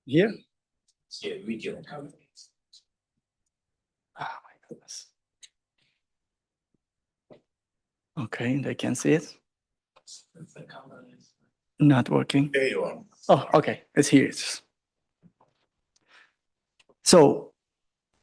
Here? Yeah, video. Oh my goodness. Okay, they can see it. Not working. There you are. Oh, okay. It's here. So,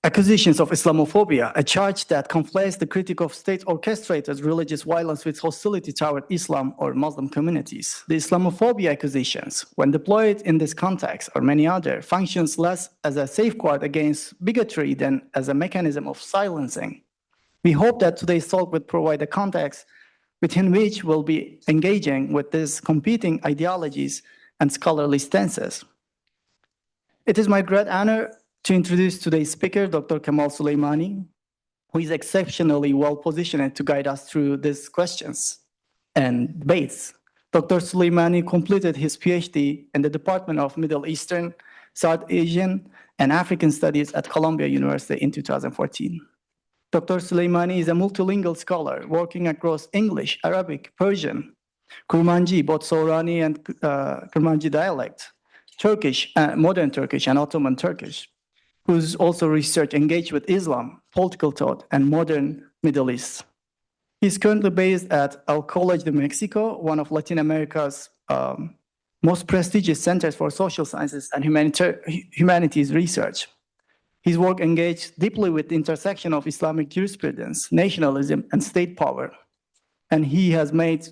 accusations of Islamophobia, a charge that conflates the critique of state-orchestrated religious violence with hostility toward Islam or Muslim communities. The Islamophobia accusations, when deployed in this context or many other, functions less as a safeguard against bigotry than as a mechanism of silencing. We hope that today's talk would provide a context within which we'll be engaging with these competing ideologies and scholarly stances. It is my great honor to introduce today's speaker, Dr. Kamal Soleimani, who is exceptionally well positioned to guide us through these questions and debates. Dr. Soleimani completed his PhD in the Department of Middle Eastern, South Asian, and African Studies at Columbia University in 2014. Dr. Soleimani is a multilingual scholar working across English, Arabic, Persian, Kurmanji, both Sorani and Kurmanji dialect, Turkish, modern Turkish, and Ottoman Turkish, who's also research engaged with Islam, political thought, and modern Middle East. He's currently based at El College de Mexico, one of Latin America's most prestigious centers for social sciences and humanities research. His work engaged deeply with the intersection of Islamic jurisprudence, nationalism, and state power. And he has made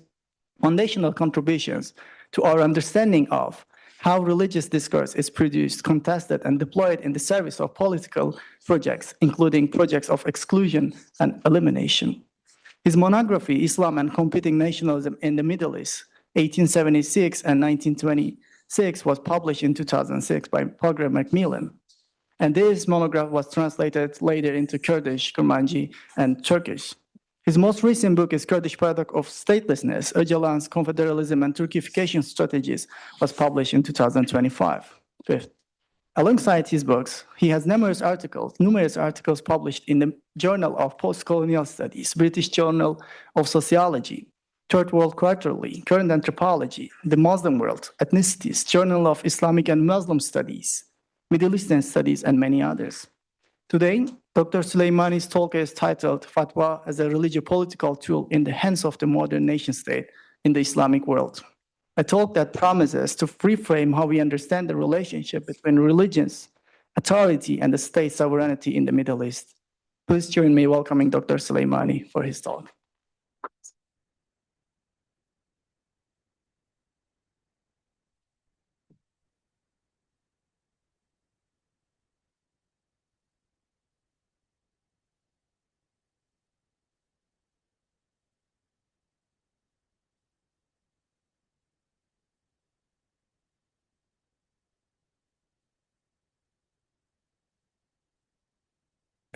foundational contributions to our understanding of how religious discourse is produced, contested, and deployed in the service of political projects, including projects of exclusion and elimination. His monography, Islam and Competing Nationalism in the Middle East, 1876 and 1926, was published in 2006 by Parker Macmillan. And this monograph was translated later into Kurdish, Kurmanji, and Turkish. His most recent book is Kurdish Paradox of Statelessness, Öcalan's Confederalism and Turkification Strategies, was published in 2025. Alongside his books, he has numerous articles published in the Journal of Postcolonial Studies, British Journal of Sociology, Third World Quarterly, Current Anthropology, The Muslim World, Ethnicities, Journal of Islamic and Muslim Studies, Middle Eastern Studies, and many others. Today, Dr. Soleimani's talk is titled Fatwa as a Religio-Political Tool in the Hands of the Modern Nation-State in the Islamic World. A talk that promises to reframe how we understand the relationship between religions, authority, and the state sovereignty in the Middle East. Please join me welcoming Dr. Soleimani for his talk.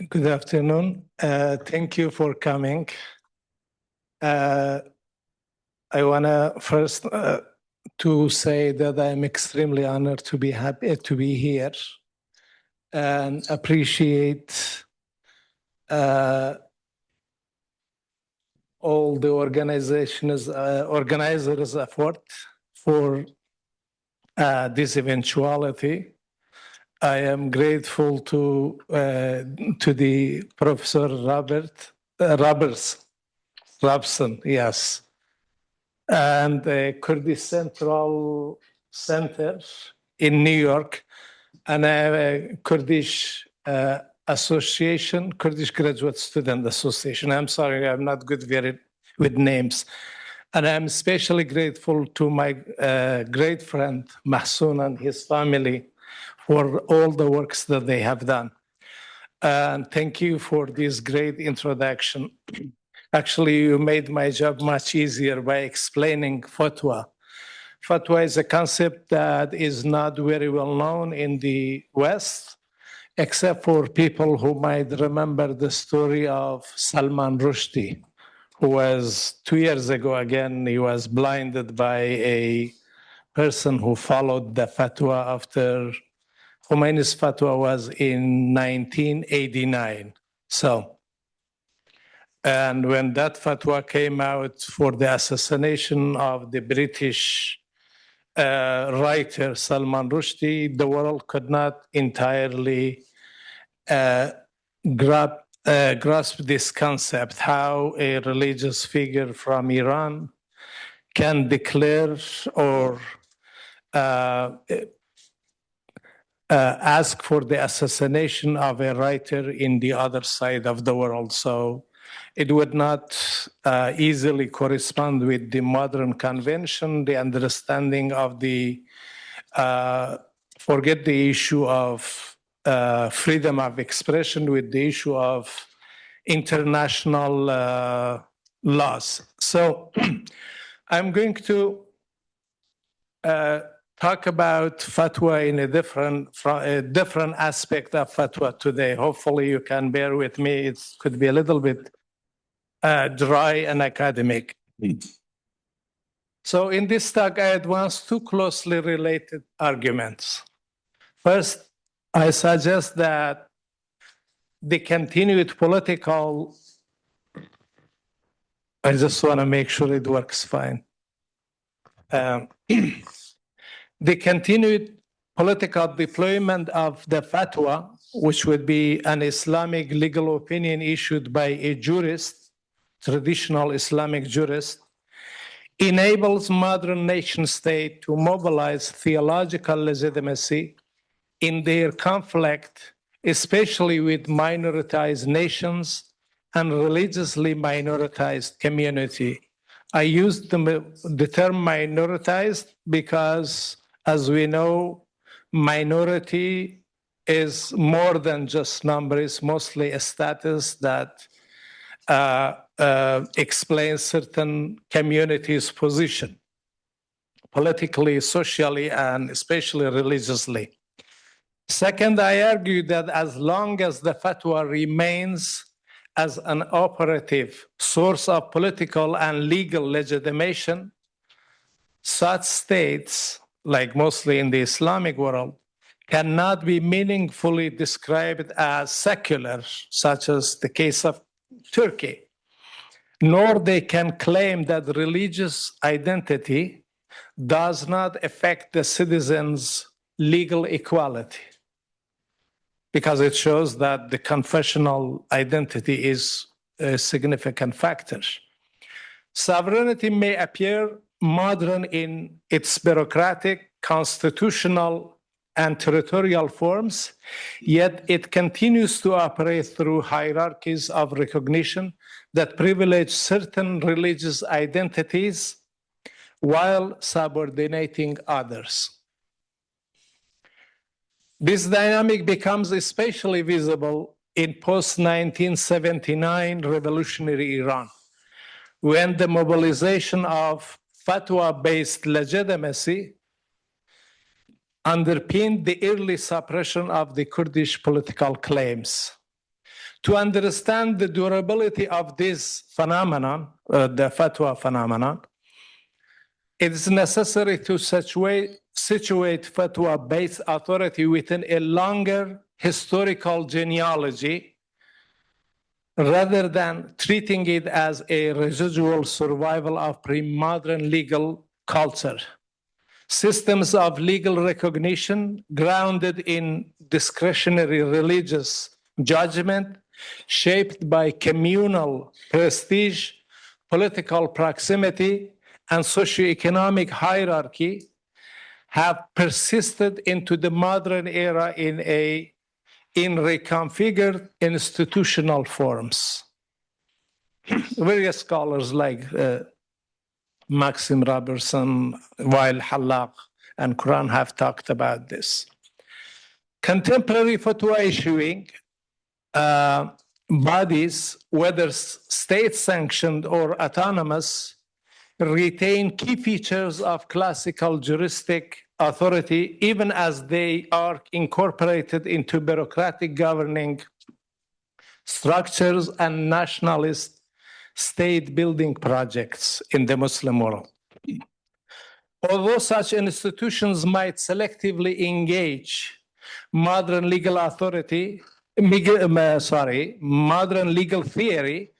Good afternoon. Thank you for coming. I want to first to say that I'm extremely honored to be happy to be here and appreciate all the organizers' effort for this eventuality. I am grateful to the Professor Robson, yes, and the Kurdish Central Center in New York, and a Kurdish Association, Kurdish Graduate Student Association. I'm sorry, I'm not good with names. And I'm especially grateful to my great friend Mahsoun and his family for all the works that they have done. And thank you for this great introduction. Actually, you made my job much easier by explaining fatwa. Fatwa is a concept that is not very well known in the West, except for people who might remember the story of Salman Rushdie, who was 2 years ago, again, he was blinded by a person who followed the fatwa after Khomeini's fatwa was in 1989. And when that fatwa came out for the assassination of the British writer Salman Rushdie, the world could not entirely grasp this concept, how a religious figure from Iran can declare or ask for the assassination of a writer in the other side of the world. So it would not easily correspond with the modern convention, the understanding of the, forget the issue of freedom of expression with the issue of international laws. So I'm going to talk about fatwa in a different aspect of fatwa today. Hopefully you can bear with me. It could be a little bit dry and academic. So in this talk, I advance two closely related arguments. First, I suggest that the continued political, I just want to make sure it works fine. The continued political deployment of the fatwa, which would be an Islamic legal opinion issued by a jurist, traditional Islamic jurist, enables modern nation state to mobilize theological legitimacy in their conflict, especially with minoritized nations and religiously minoritized community. I used the term minoritized because, as we know, minority is more than just number. It's mostly a status that explains certain communities' position, politically, socially, and especially religiously. Second, I argue that as long as the fatwa remains as an operative source of political and legal legitimation, such states, like mostly in the Islamic world, cannot be meaningfully described as secular, such as the case of Turkey, nor they can claim that religious identity does not affect the citizens' legal equality, because it shows that the confessional identity is a significant factor. Sovereignty may appear modern in its bureaucratic, constitutional, and territorial forms, yet it continues to operate through hierarchies of recognition that privilege certain religious identities while subordinating others. This dynamic becomes especially visible in post-1979 revolutionary Iran, when the mobilization of fatwa-based legitimacy underpinned the early suppression of the Kurdish political claims. To understand the durability of this phenomenon, the fatwa phenomenon, it is necessary to situate fatwa-based authority within a longer historical genealogy rather than treating it as a residual survival of pre-modern legal culture. Systems of legal recognition grounded in discretionary religious judgment, shaped by communal prestige, political proximity, and socioeconomic hierarchy, have persisted into the modern era in reconfigured institutional forms. Various scholars like Maxim Robertson, Wael Hallaq, and Quran have talked about this. Contemporary fatwa issuing bodies, whether state-sanctioned or autonomous, retain key features of classical juristic authority, even as they are incorporated into bureaucratic governing structures and nationalist state-building projects in the Muslim world. Although such institutions might selectively engage modern legal theory,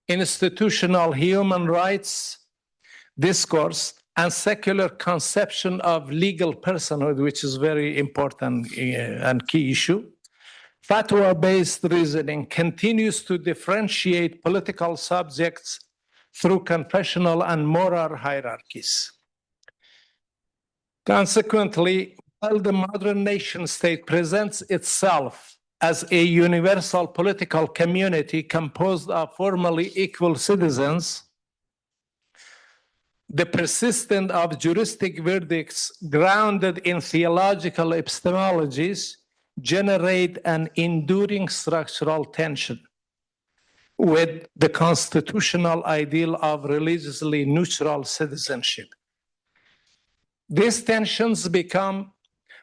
institutional human rights discourse, and secular conception of legal personhood, which is very important and key issue. Fatwa-based reasoning continues to differentiate political subjects through confessional and moral hierarchies. Consequently, while the modern nation state presents itself as a universal political community composed of formally equal citizens, the persistence of juristic verdicts grounded in theological epistemologies generate an enduring structural tension with the constitutional ideal of religiously neutral citizenship. These tensions become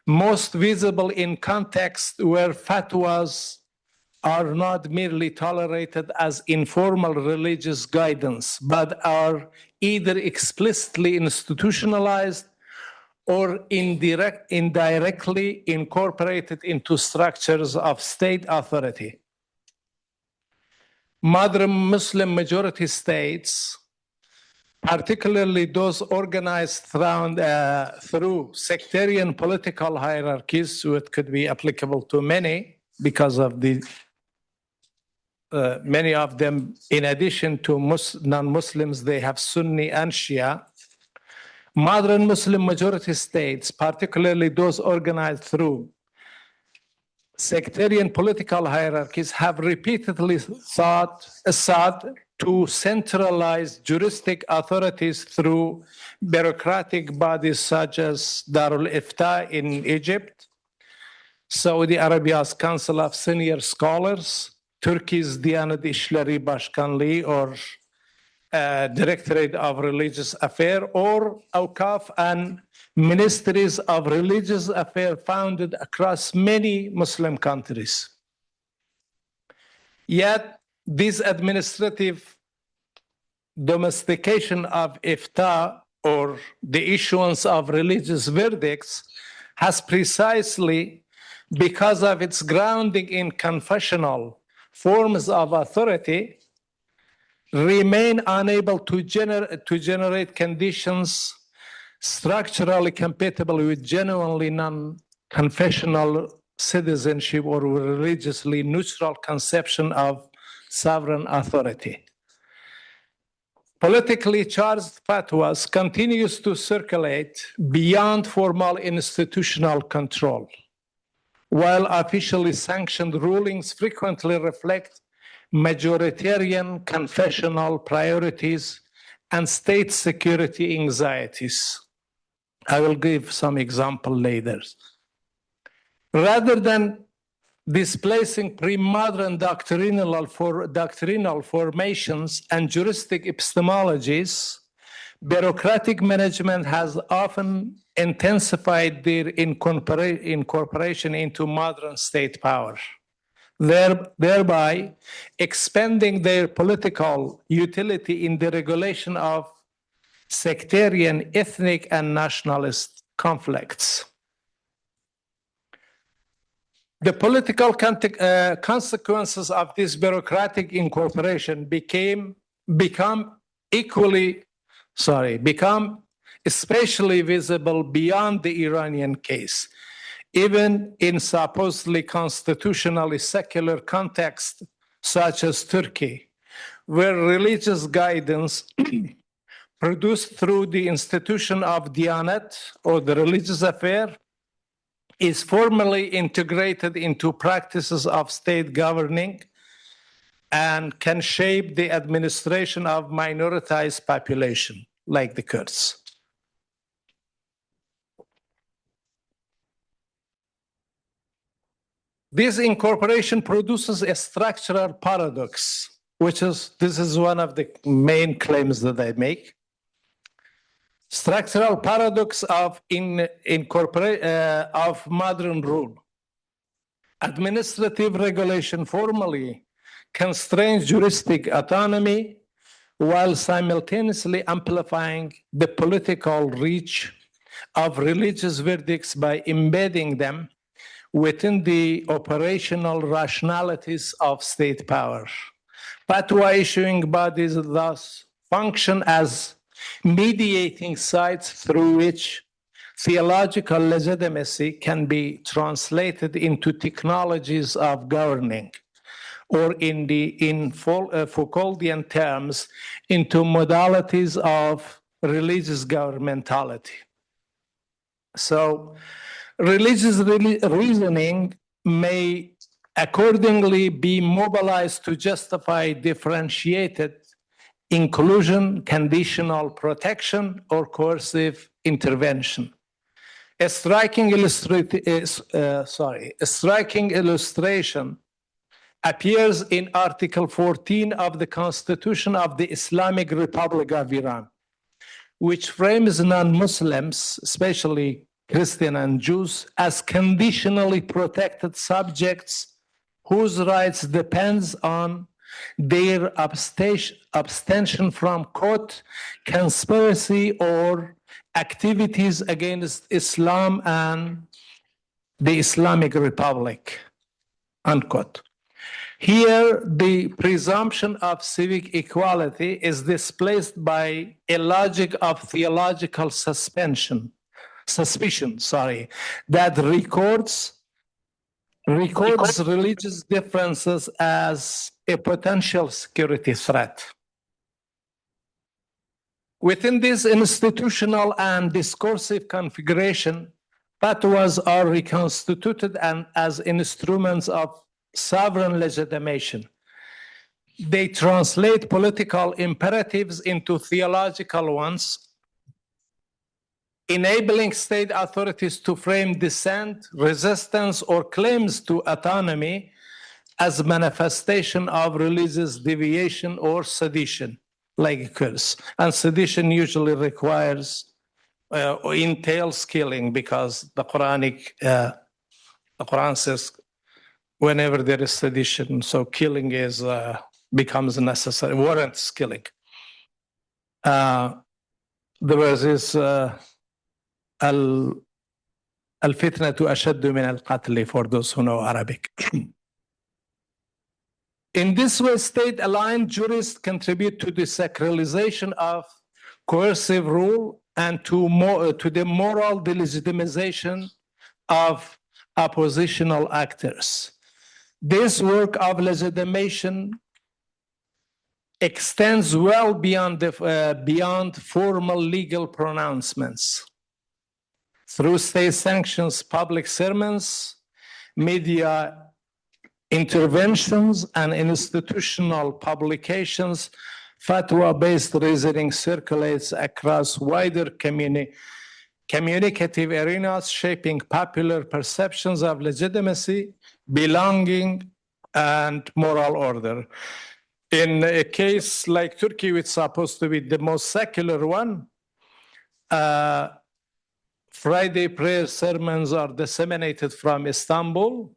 most visible in contexts where fatwas are not merely tolerated as informal religious guidance, but are either explicitly institutionalized or indirectly incorporated into structures of state authority. Modern Muslim majority states, particularly those organized through sectarian political hierarchies, which could be applicable to many because of the many of them, in addition to non-Muslims, they have Sunni and Shia. Modern Muslim majority states, particularly those organized through sectarian political hierarchies, have repeatedly sought to centralize juristic authorities through bureaucratic bodies such as Darul Ifta in Egypt, Saudi Arabia's Council of Senior Scholars, Turkey's Diyanet İşleri Başkanlığı or Directorate of Religious Affairs, or Awqaf and ministries of religious affairs founded across many Muslim countries. Yet, this administrative domestication of ifta, or the issuance of religious verdicts, has precisely because of its grounding in confessional forms of authority, remain unable to generate conditions structurally compatible with genuinely non-confessional citizenship or religiously neutral conception of sovereign authority. Politically charged fatwas continues to circulate beyond formal institutional control, while officially sanctioned rulings frequently reflect majoritarian confessional priorities and state security anxieties. I will give some example later. Rather than displacing pre-modern doctrinal formations and juristic epistemologies, bureaucratic management has often intensified their incorporation into modern state power, thereby expanding their political utility in the regulation of sectarian, ethnic, and nationalist conflicts. The political consequences of this bureaucratic incorporation become especially visible beyond the Iranian case, even in supposedly constitutionally secular context such as Turkey, where religious guidance produced through the institution of Diyanet, or the religious affair, is formally integrated into practices of state governing and can shape the administration of minoritized population, like the Kurds. This incorporation produces a structural paradox, this is one of the main claims that I make. Structural paradox of modern rule. Administrative regulation formally constrains juristic autonomy while simultaneously amplifying the political reach of religious verdicts by embedding them within the operational rationalities of state power. Fatwa issuing bodies thus function as mediating sites through which theological legitimacy can be translated into technologies of governing, or in Foucauldian terms, into modalities of religious governmentality. So religious reasoning may accordingly be mobilized to justify differentiated inclusion, conditional protection, or coercive intervention. A striking illustration appears in Article 14 of the Constitution of the Islamic Republic of Iran, which frames non-Muslims, especially Christian and Jews, as conditionally protected subjects whose rights depends on their abstention from, quote, conspiracy or activities against Islam and the Islamic Republic, unquote. Here, the presumption of civic equality is displaced by a logic of theological suspicion, that records religious differences as a potential security threat. Within this institutional and discursive configuration, fatwas are reconstituted as instruments of sovereign legitimation. They translate political imperatives into theological ones, enabling state authorities to frame dissent, resistance, or claims to autonomy as manifestation of religious deviation or sedition, like occurs. And sedition usually requires or entails killing, because the Quran says whenever there is sedition, so killing is becomes necessary, warrants killing. The verse is al-fitnatu ashaddu min al-qatli, for those who know Arabic. In this way, state-aligned jurists contribute to the sacralization of coercive rule and to the moral delegitimization of oppositional actors. This work of legitimation extends well beyond formal legal pronouncements. Through state sanctions, public sermons, media interventions, and institutional publications, fatwa-based reasoning circulates across wider communicative arenas, shaping popular perceptions of legitimacy, belonging, and moral order. In a case like Turkey, which is supposed to be the most secular one, Friday prayer sermons are disseminated from Istanbul,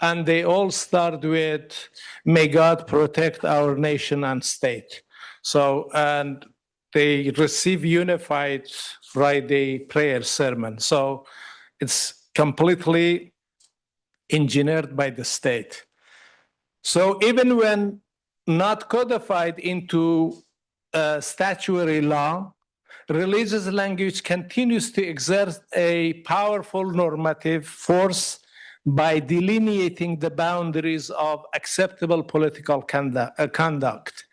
and they all start with, "May God protect our nation and state." So, and they receive unified Friday prayer sermon. So it's completely engineered by the state. So even when not codified into statutory law, religious language continues to exert a powerful normative force by delineating the boundaries of acceptable political conduct.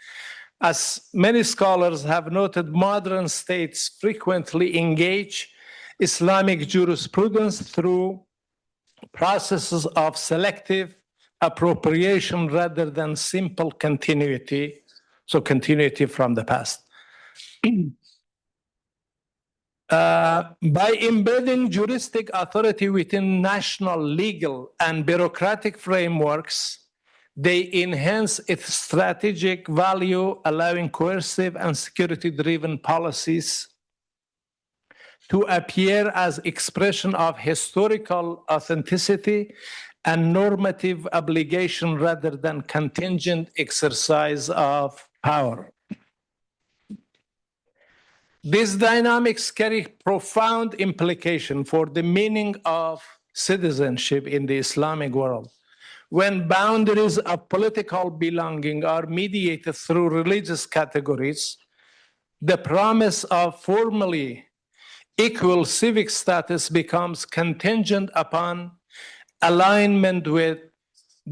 As many scholars have noted, modern states frequently engage Islamic jurisprudence through processes of selective appropriation rather than simple continuity, so continuity from the past. By embedding juristic authority within national legal and bureaucratic frameworks, they enhance its strategic value, allowing coercive and security-driven policies to appear as expression of historical authenticity and normative obligation rather than contingent exercise of power. These dynamics carry profound implication for the meaning of citizenship in the Islamic world. When boundaries of political belonging are mediated through religious categories, the promise of formally equal civic status becomes contingent upon alignment with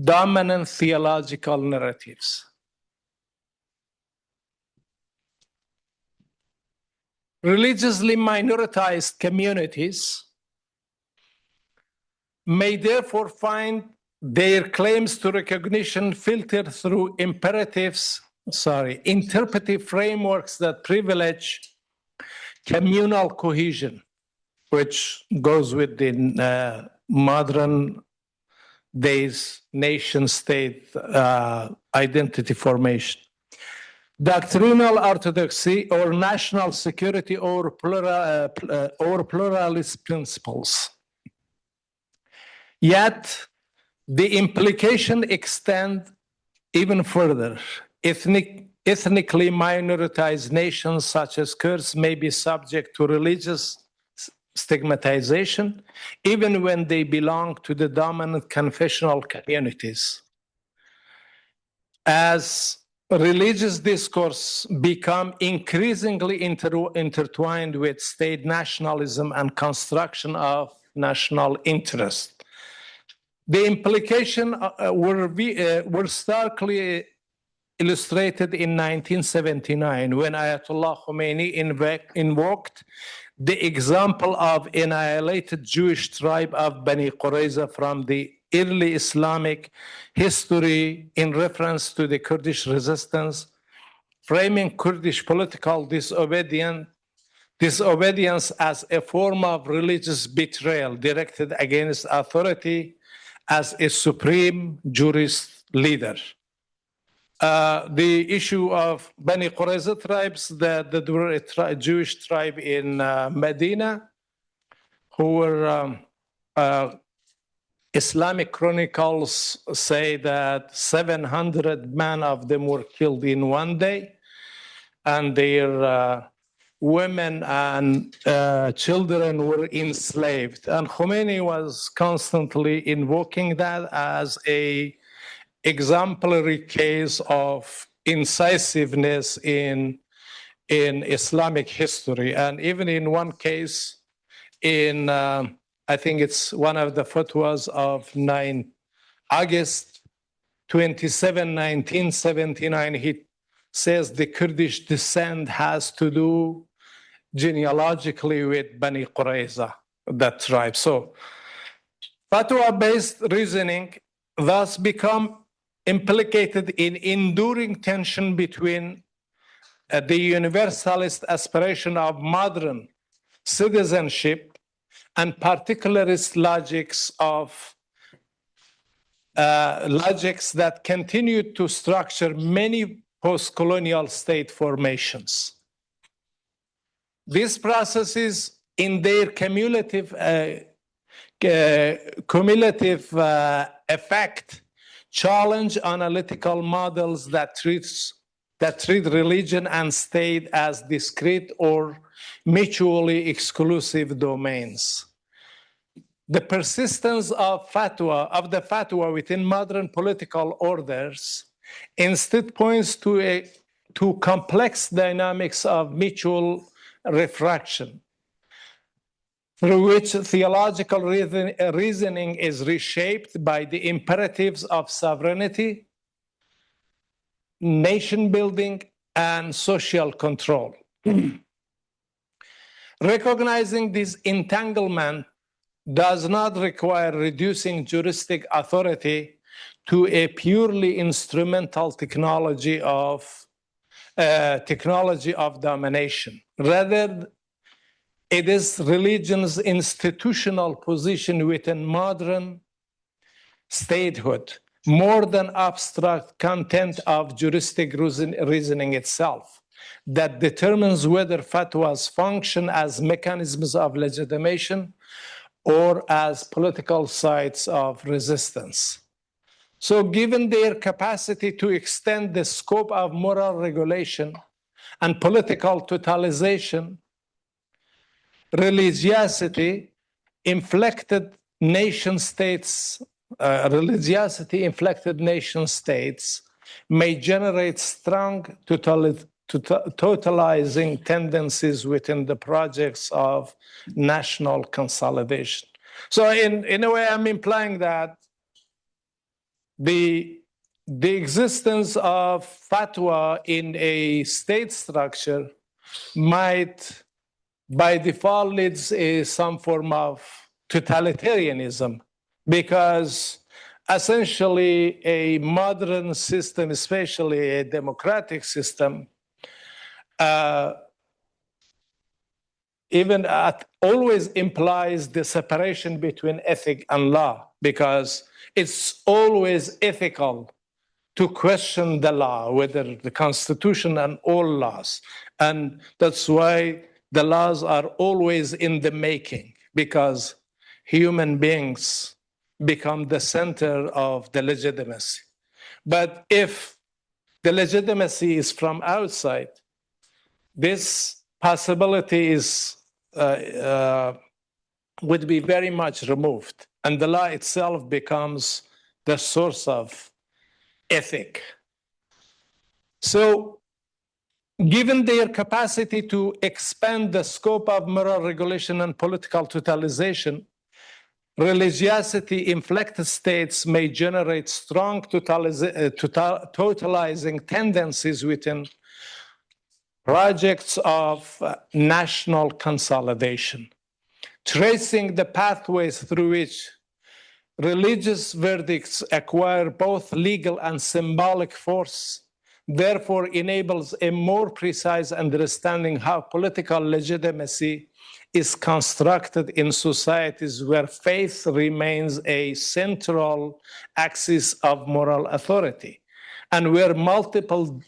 dominant theological narratives. Religiously minoritized communities may therefore find their claims to recognition filtered through interpretive frameworks that privilege communal cohesion, which goes with the modern days nation-state identity formation. Doctrinal orthodoxy or national security or pluralist principles. Yet, the implication extends even further. Ethnically minoritized nations such as Kurds may be subject to religious stigmatization, even when they belong to the dominant confessional communities. As religious discourse become increasingly intertwined with state nationalism and construction of national interest, the implications were starkly illustrated in 1979 when Ayatollah Khomeini invoked the example of annihilated Jewish tribe of Bani Qurayza from the early Islamic history in reference to the Kurdish resistance, framing Kurdish political disobedience as a form of religious betrayal directed against authority as a supreme Jewish leader. The issue of Bani Qurayza tribes, that were a Jewish tribe in Medina, who were Islamic chronicles say that 700 men of them were killed in one day, and their women and children were enslaved. And Khomeini was constantly invoking that as an exemplary case of incisiveness in Islamic history. And even in one case, in I think it's one of the fatwas of 9 August 27, 1979, he says the Kurdish descent has to do genealogically with Bani Qurayza, that tribe. So fatwa-based reasoning thus become implicated in enduring tension between the universalist aspiration of modern citizenship and particularist logics that continue to structure many post-colonial state formations. These processes, in their cumulative effect, challenge analytical models that treat religion and state as discrete or mutually exclusive domains. The persistence of the fatwa within modern political orders instead points to complex dynamics of mutual refraction, through which theological reasoning is reshaped by the imperatives of sovereignty, nation building, and social control. Recognizing this entanglement does not require reducing juristic authority to a purely instrumental technology of domination. Rather, it is religion's institutional position within modern statehood, more than abstract content of juristic reasoning itself, that determines whether fatwas function as mechanisms of legitimation or as political sites of resistance. So given their capacity to extend the scope of moral regulation and political totalization, religiosity inflected nation states may generate strong totalizing tendencies within the projects of national consolidation. So in a way, I'm implying that the existence of fatwa in a state structure might, by default, leads some form of totalitarianism, because essentially a modern system, especially a democratic system, always implies the separation between ethic and law, because it's always ethical to question the law, whether the Constitution and all laws. And that's why the laws are always in the making, because human beings become the center of the legitimacy. But if the legitimacy is from outside, this possibility would be very much removed, and the law itself becomes the source of ethic. So, given their capacity to expand the scope of moral regulation and political totalization, religiosity-inflected states may generate strong totalizing tendencies within projects of national consolidation, tracing the pathways through which religious verdicts acquire both legal and symbolic force, therefore enables a more precise understanding how political legitimacy is constructed in societies where faith remains a central axis of moral authority, and where multiple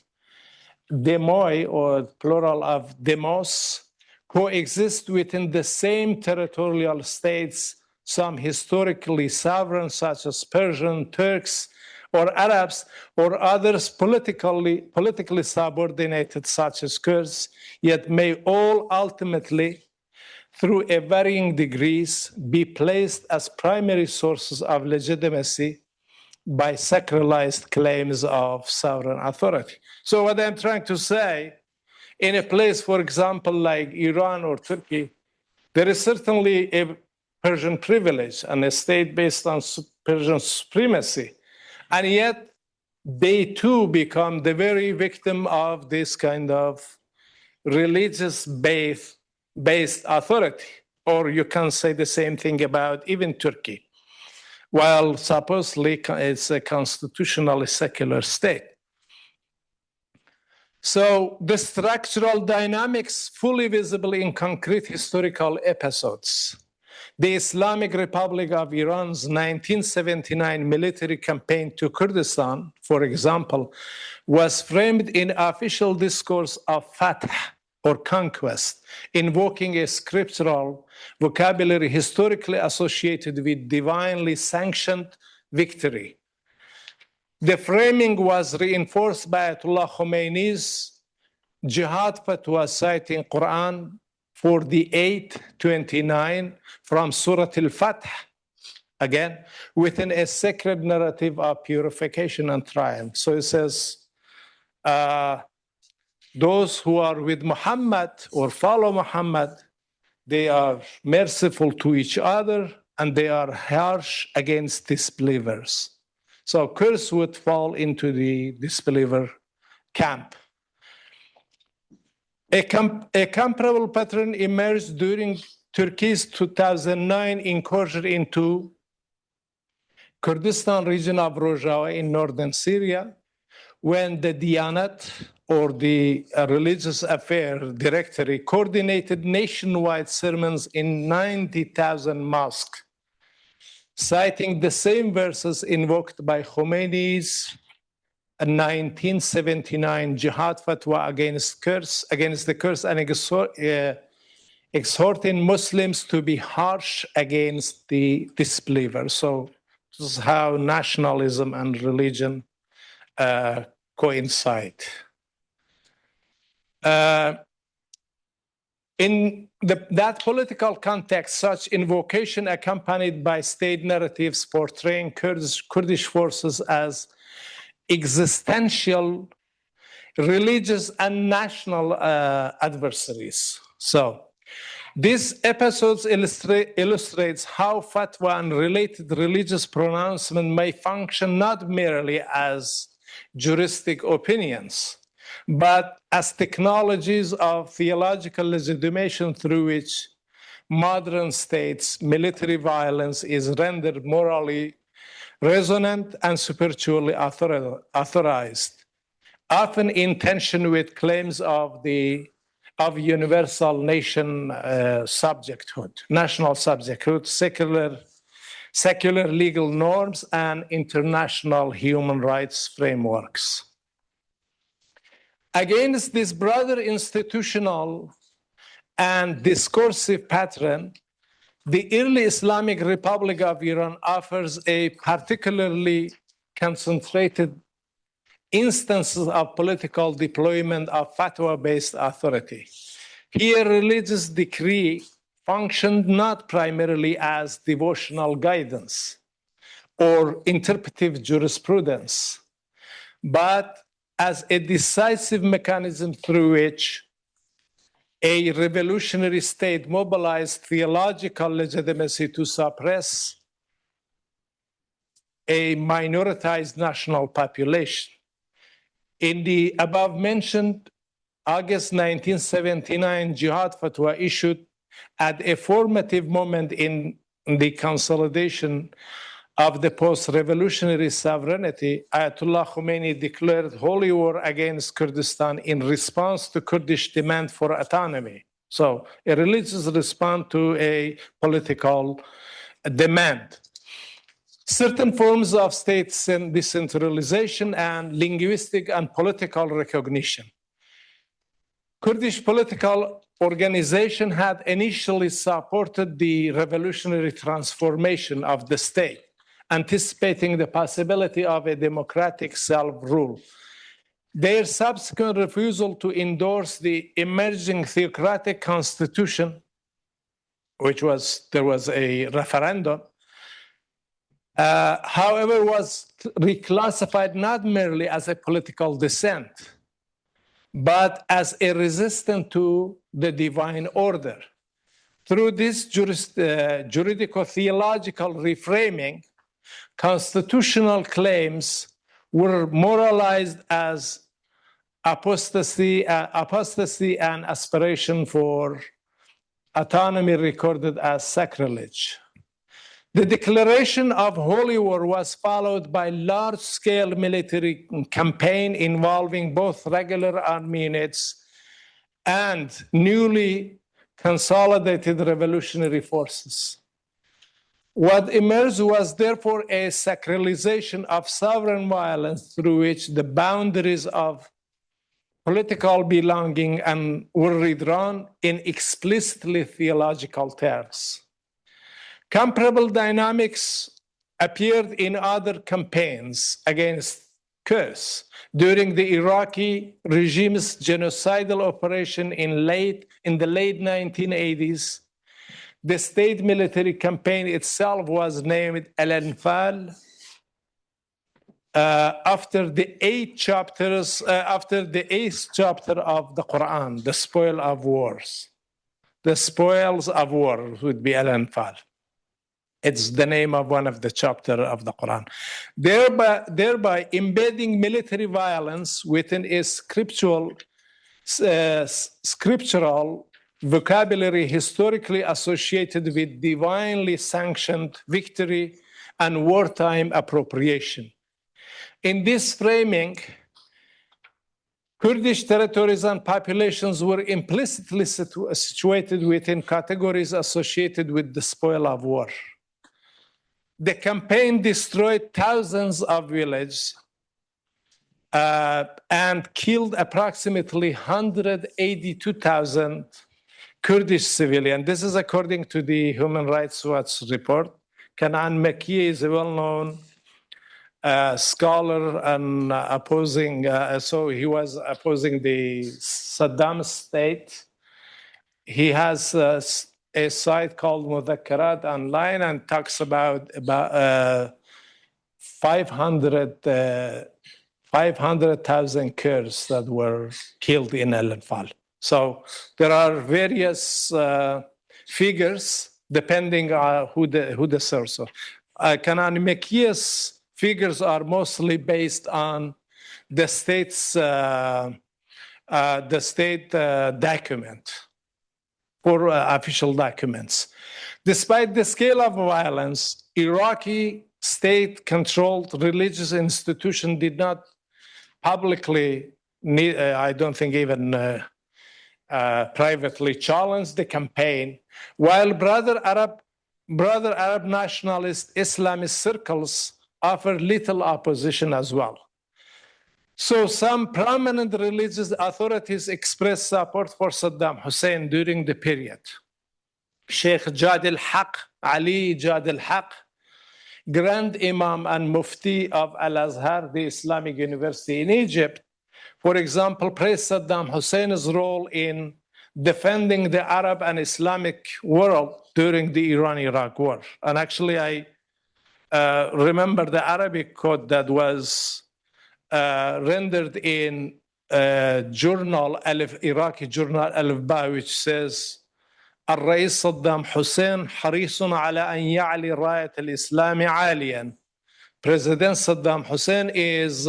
demoi, or plural of demos, coexist within the same territorial states, some historically sovereign, such as Persian, Turks, or Arabs, or others politically subordinated, such as Kurds, yet may all ultimately, through a varying degrees, be placed as primary sources of legitimacy by sacralized claims of sovereign authority. So what I'm trying to say, in a place, for example, like Iran or Turkey, there is certainly a Persian privilege and a state based on Persian supremacy. And yet they too become the very victim of this kind of religious-based authority. Or you can say the same thing about even Turkey, while supposedly it's a constitutionally secular state. So the structural dynamics fully visible in concrete historical episodes. The Islamic Republic of Iran's 1979 military campaign to Kurdistan, for example, was framed in official discourse of fatah, or conquest, invoking a scriptural vocabulary historically associated with divinely sanctioned victory. The framing was reinforced by Ayatollah Khomeini's jihad fatwa, citing Quran 48:29 from Surah Al-Fath, again, within a sacred narrative of purification and triumph. So it says, those who are with Muhammad or follow Muhammad, they are merciful to each other and they are harsh against disbelievers. So Kurds would fall into the disbeliever camp. A comparable pattern emerged during Turkey's 2009 incursion into Kurdistan region of Rojava in northern Syria, when the Diyanat, or the Religious Affairs Directorate, coordinated nationwide sermons in 90,000 mosques, citing the same verses invoked by Khomeini's 1979 jihad fatwa against the Kurds, and exhorting Muslims to be harsh against the disbelievers. So this is how nationalism and religion coincide. In that political context, such invocation accompanied by state narratives portraying Kurdish forces as existential religious and national adversaries. So this episode illustrates how fatwa and related religious pronouncement may function not merely as juristic opinions, but as technologies of theological legitimation through which modern states' military violence is rendered morally resonant and spiritually authorized, often in tension with claims of universal national subjecthood, secular legal norms, and international human rights frameworks. Against this broader institutional and discursive pattern, the early Islamic Republic of Iran offers a particularly concentrated instances of political deployment of fatwa-based authority. Here, religious decree functioned not primarily as devotional guidance or interpretive jurisprudence, but as a decisive mechanism through which a revolutionary state mobilized theological legitimacy to suppress a minoritized national population. In the above-mentioned August 1979 jihad fatwa issued at a formative moment in the consolidation of the post-revolutionary sovereignty, Ayatollah Khomeini declared holy war against Kurdistan in response to Kurdish demand for autonomy. So a religious response to a political demand. Certain forms of state decentralization and linguistic and political recognition. Kurdish political organization had initially supported the revolutionary transformation of the state, anticipating the possibility of a democratic self-rule. Their subsequent refusal to endorse the emerging theocratic constitution, there was a referendum, however, was reclassified not merely as a political dissent, but as a resistance to the divine order. Through this juridico-theological reframing, constitutional claims were moralized as apostasy and aspiration for autonomy recorded as sacrilege. The declaration of holy war was followed by large-scale military campaign involving both regular army units and newly consolidated revolutionary forces. What emerged was therefore a sacralization of sovereign violence through which the boundaries of political belonging were redrawn in explicitly theological terms. Comparable dynamics appeared in other campaigns against Kurds during the Iraqi regime's genocidal operation in the late 1980s. The state military campaign itself was named Al-Anfal after the eighth chapter of the Quran, the spoil of wars. The spoils of war would be Al-Anfal. It's the name of one of the chapters of the Quran. Thereby embedding military violence within a scriptural vocabulary historically associated with divinely sanctioned victory and wartime appropriation. In this framing, Kurdish territories and populations were implicitly situated within categories associated with the spoil of war. The campaign destroyed thousands of villages and killed approximately 182,000 Kurdish civilians. This is according to the Human Rights Watch report. Kanan Mekki is a well-known scholar and so he was opposing the Saddam state. He has a site called Mudhakkarat online and talks about 500 500,000 Kurds that were killed in Al-Anfal. So there are various figures depending on who the source of. Kanan Mekia's figures are mostly based on the state's document or official documents. Despite the scale of violence, Iraqi state-controlled religious institution did not publicly, I don't think even privately challenge the campaign, while brother Arab nationalist Islamist circles offer little opposition as well. So some prominent religious authorities expressed support for Saddam Hussein during the period. Sheikh Jad al-Haq, Ali Jad al-Haq, Grand Imam and Mufti of Al-Azhar, the Islamic University in Egypt, for example, praised Saddam Hussein's role in defending the Arab and Islamic world during the Iran-Iraq war. And actually, I remember the Arabic quote that was rendered in journal, Iraqi journal Al-Ba, which says, الرئيس صدام حسين حريص على أن يعلي راية الإسلام عاليا. President Saddam Hussein is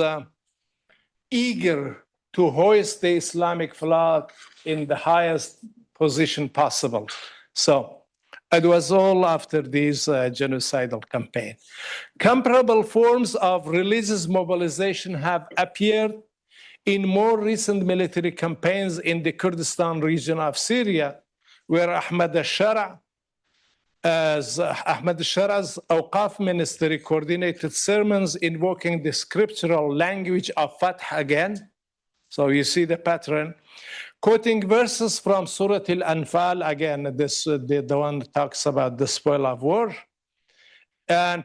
eager to hoist the Islamic flag in the highest position possible. So it was all after this genocidal campaign. Comparable forms of religious mobilization have appeared in more recent military campaigns in the Kurdistan region of Syria, where Ahmad al-Shara, as Ahmad al-Shara's Awqaf ministry coordinated sermons invoking the scriptural language of Fatwa again. So you see the pattern. Quoting verses from Surah Al-Anfal, again, the one that talks about the spoil of war, and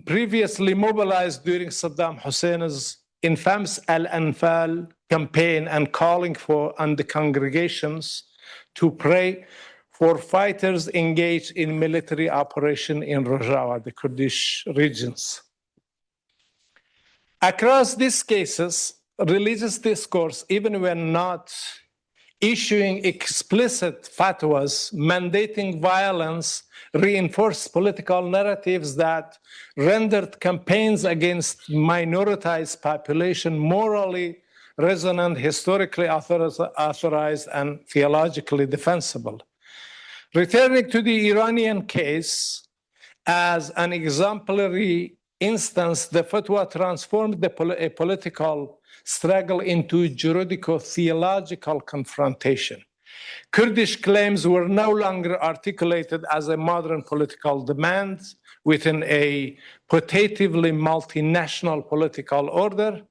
previously mobilized during Saddam Hussein's infamous Al-Anfal campaign and calling on the congregations to pray for fighters engaged in military operation in Rojava, the Kurdish regions. Across these cases, religious discourse, even when not issuing explicit fatwas mandating violence, reinforced political narratives that rendered campaigns against minoritized population morally resonant, historically authorized, and theologically defensible. Returning to the Iranian case, as an exemplary instance, the fatwa transformed a political struggle into juridico-theological confrontation. Kurdish claims were no longer articulated as a modern political demand within a putatively multinational political order,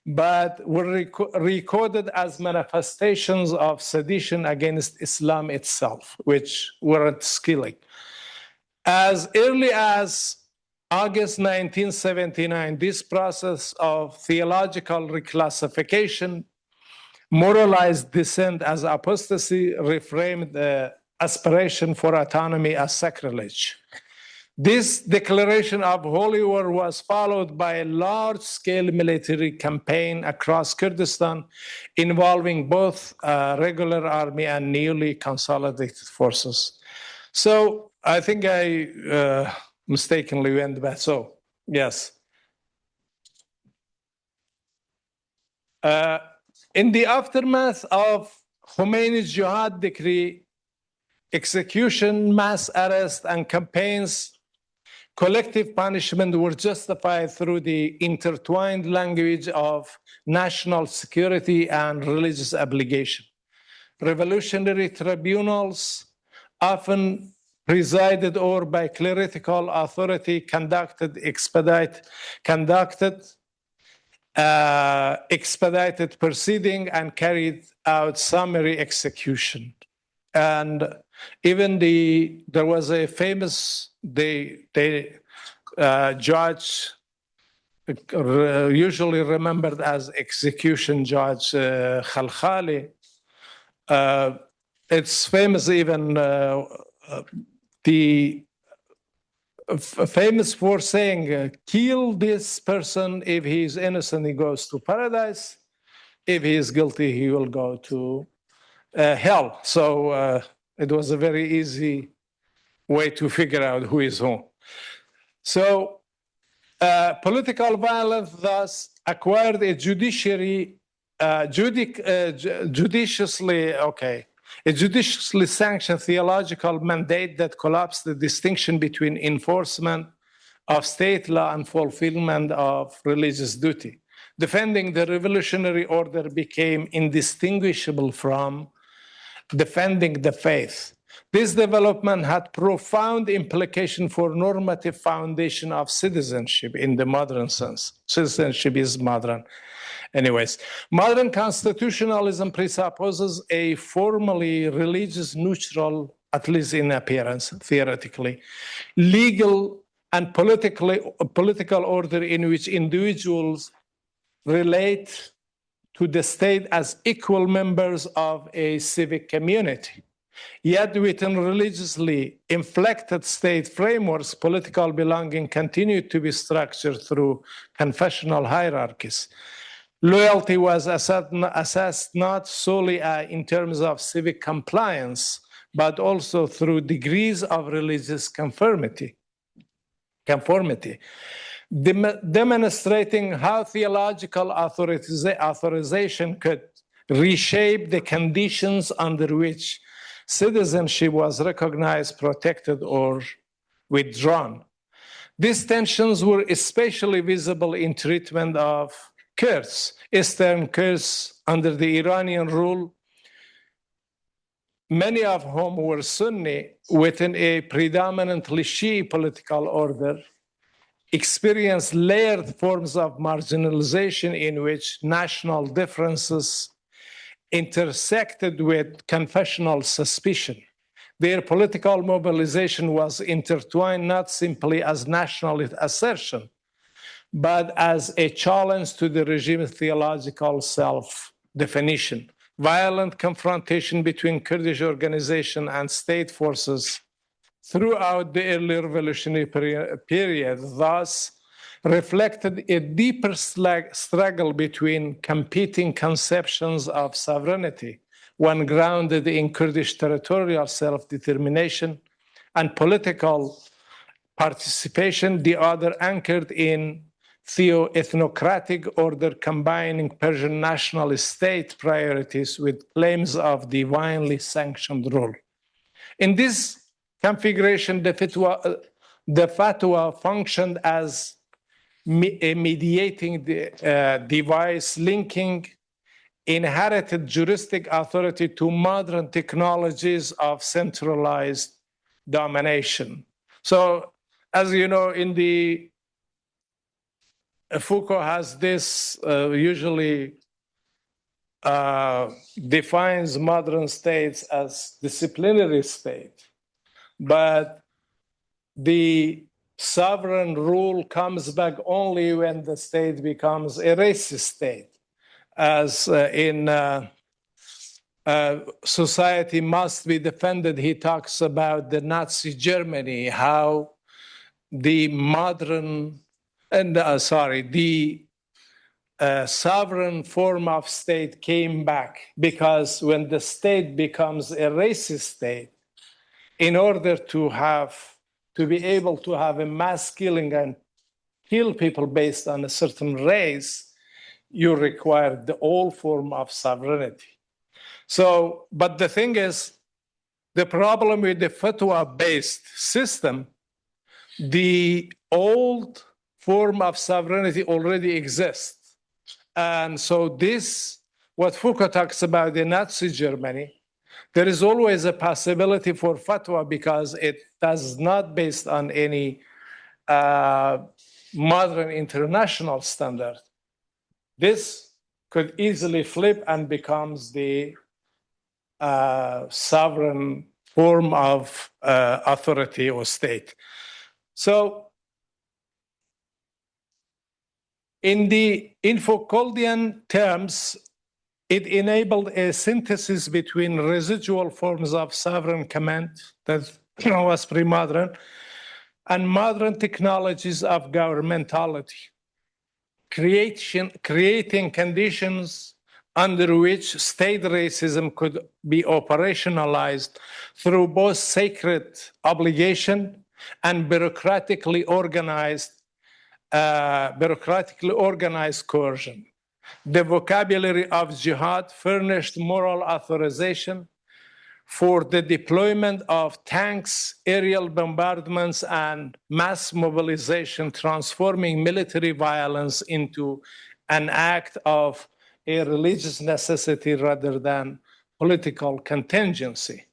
but were recorded as manifestations of sedition against Islam itself, which weren't skilling. As early as August 1979, this process of theological reclassification, moralized dissent as apostasy, reframed the aspiration for autonomy as sacrilege. This declaration of holy war was followed by a large-scale military campaign across Kurdistan involving both regular army and newly consolidated forces. So I think I mistakenly went back. So, yes. In the aftermath of Khomeini's jihad decree, execution, mass arrest, and campaigns, collective punishment were justified through the intertwined language of national security and religious obligation. Revolutionary tribunals, often presided over by clerical authority, conducted expedited proceeding and carried out summary execution. And even there was a famous judge, usually remembered as execution judge Khalkhali. It's famous even the famous for saying, kill this person. If he is innocent, he goes to paradise. If he is guilty, he will go to hell. So it was a very easy way to figure out who is who. So political violence thus acquired a judicially sanctioned theological mandate that collapsed the distinction between enforcement of state law and fulfillment of religious duty. Defending the revolutionary order became indistinguishable from defending the faith. This development had profound implication for normative foundation of citizenship in the modern sense. Citizenship is modern. Anyways, modern constitutionalism presupposes a formally religious neutral, at least in appearance, theoretically, legal and political order in which individuals relate to the state as equal members of a civic community. Yet within religiously inflected state frameworks, political belonging continued to be structured through confessional hierarchies. Loyalty was assessed not solely in terms of civic compliance, but also through degrees of religious conformity, demonstrating how theological authorization could reshape the conditions under which citizenship was recognized, protected, or withdrawn. These tensions were especially visible in treatment of Kurds, Eastern Kurds under the Iranian rule, many of whom were Sunni within a predominantly Shi'i political order, experienced layered forms of marginalization in which national differences intersected with confessional suspicion. Their political mobilization was intertwined not simply as nationalist assertion, but as a challenge to the regime's theological self-definition. Violent confrontation between Kurdish organization and state forces throughout the early revolutionary period thus reflected a deeper struggle between competing conceptions of sovereignty, one grounded in Kurdish territorial self-determination and political participation, the other anchored in theo-ethnocratic order combining Persian nationalist state priorities with claims of divinely sanctioned rule. In this configuration, the fatwa functioned as a mediating device linking inherited juristic authority to modern technologies of centralized domination. So, as you know, in the Foucault has this usually defines modern states as disciplinary state, but the sovereign rule comes back only when the state becomes a racist state, as in society must be defended. He talks about the Nazi Germany, how the modern the sovereign form of state came back, because when the state becomes a racist state, in order to be able to have a mass killing and kill people based on a certain race, you require the old form of sovereignty. So, but the thing is, the problem with the fatwa-based system, the old form of sovereignty already exists. And so this, what Foucault talks about in Nazi Germany, there is always a possibility for fatwa because it does not based on any modern international standard. This could easily flip and becomes the sovereign form of authority or state. So in Foucauldian terms, it enabled a synthesis between residual forms of sovereign command that was pre-modern and modern technologies of governmentality, creating conditions under which state racism could be operationalized through both sacred obligation and bureaucratically organized coercion. The vocabulary of jihad furnished moral authorization for the deployment of tanks, aerial bombardments, and mass mobilization, transforming military violence into an act of a religious necessity rather than political contingency.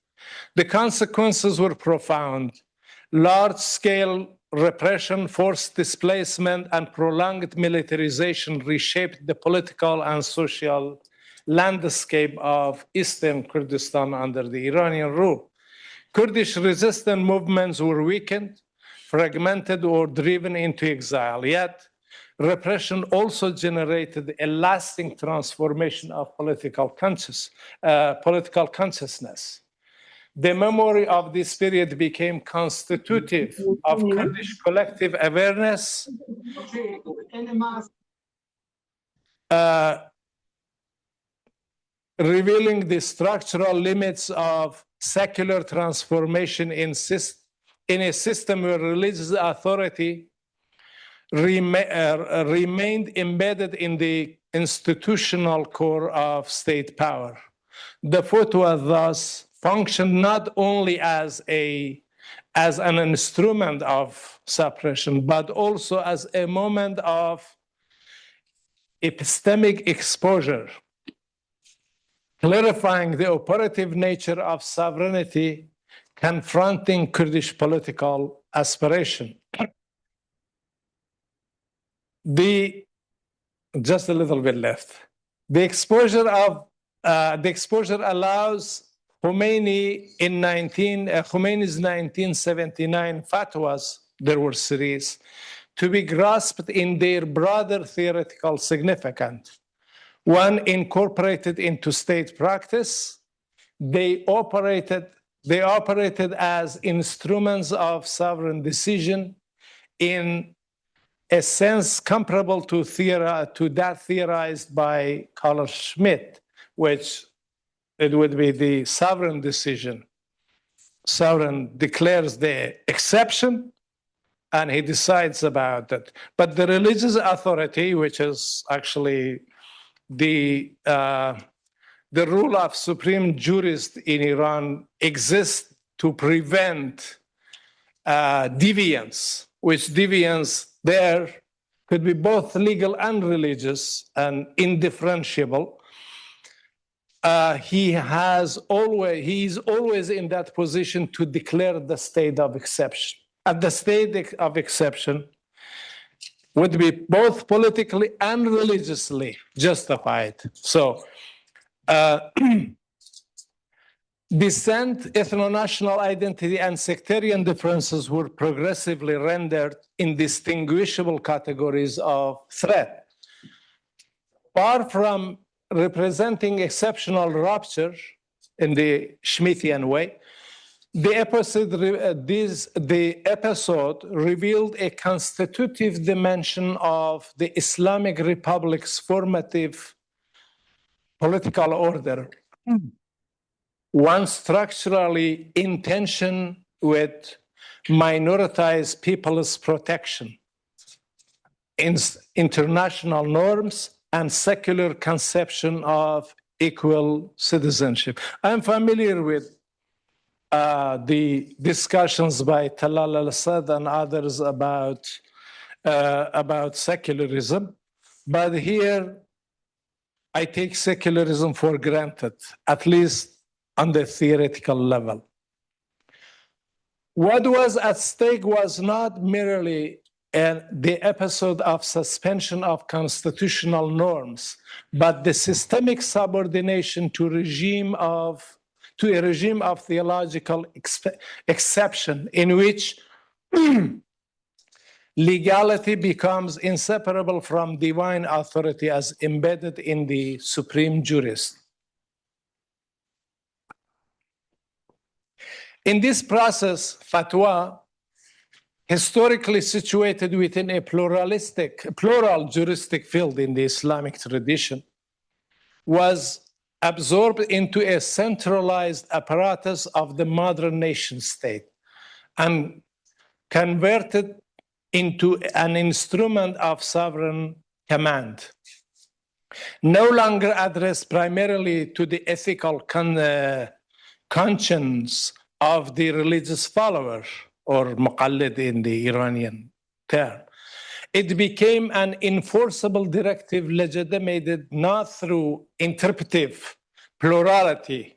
The consequences were profound. Large-scale repression, forced displacement, and prolonged militarization reshaped the political and social landscape of Eastern Kurdistan under the Iranian rule. Kurdish resistance movements were weakened, fragmented, or driven into exile. Yet, repression also generated a lasting transformation of political consciousness. The memory of this period became constitutive of Kurdish collective awareness, revealing the structural limits of secular transformation in a system where religious authority remained embedded in the institutional core of state power. The Fatwa thus functioned not only as an instrument of suppression, but also as a moment of epistemic exposure, clarifying the operative nature of sovereignty confronting Kurdish political aspiration. Just a little bit left. The exposure allows Khomeini's 1979 fatwas, there were series, to be grasped in their broader theoretical significance. One, incorporated into state practice, they operated as instruments of sovereign decision in a sense comparable to that theorized by Carl Schmitt, which it would be the sovereign decision. Sovereign declares the exception, and he decides about it. But the religious authority, which is actually the rule of supreme jurist in Iran, exists to prevent deviance, which deviance there could be both legal and religious and indifferentiable. He is always in that position to declare the state of exception. And the state of exception would be both politically and religiously justified. So, dissent, ethno-national identity, and sectarian differences were progressively rendered indistinguishable categories of threat. Far from representing exceptional rupture in the Schmittian way, the episode revealed a constitutive dimension of the Islamic Republic's formative political order, one structurally in tension with minoritized people's protection, international norms, and secular conception of equal citizenship. I'm familiar with the discussions by Talal al-Assad and others about secularism, but here I take secularism for granted, at least on the theoretical level. What was at stake was not merely the episode of suspension of constitutional norms, but the systemic subordination to a regime of theological exception in which legality becomes inseparable from divine authority as embedded in the supreme jurist. In this process, fatwa historically situated within a plural juristic field in the Islamic tradition, was absorbed into a centralized apparatus of the modern nation state and converted into an instrument of sovereign command, no longer addressed primarily to the ethical conscience of the religious follower, or muqallid in the Iranian term. It became an enforceable directive legitimated not through interpretive plurality,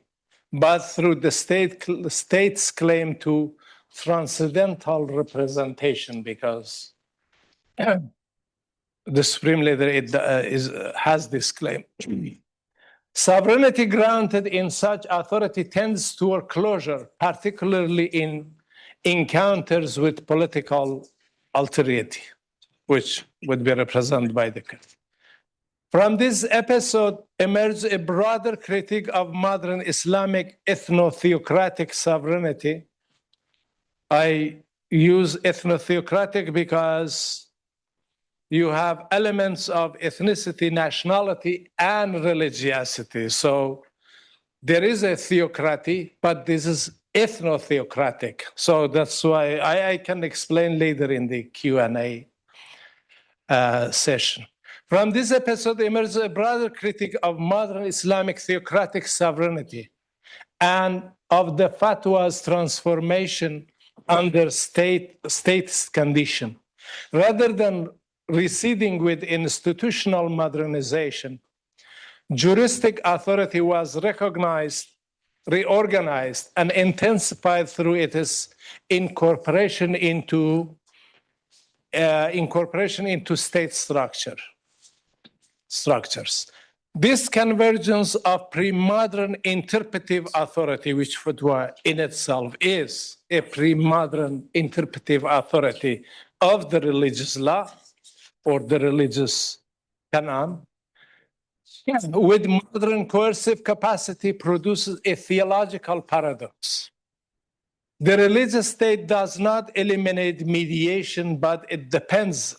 but through the state's claim to transcendental representation, because the supreme leader has this claim. Sovereignty granted in such authority tends toward closure, particularly in encounters with political alterity, which would be represented by the court. From this episode emerged a broader critique of modern Islamic ethno-theocratic sovereignty. I use ethno-theocratic because you have elements of ethnicity, nationality, and religiosity. So there is a theocracy, but this is ethno-theocratic. So that's why I can explain later in the Q&A session. From this episode emerges a broader critique of modern Islamic theocratic sovereignty and of the fatwa's transformation under state's condition. Rather than receding with institutional modernization, juristic authority was recognized, reorganized, and intensified through its incorporation into state structures. This convergence of pre-modern interpretive authority, which fatwa in itself is a pre-modern interpretive authority of the religious law or the religious canon, with modern coercive capacity produces a theological paradox. The religious state does not eliminate mediation, but it deepens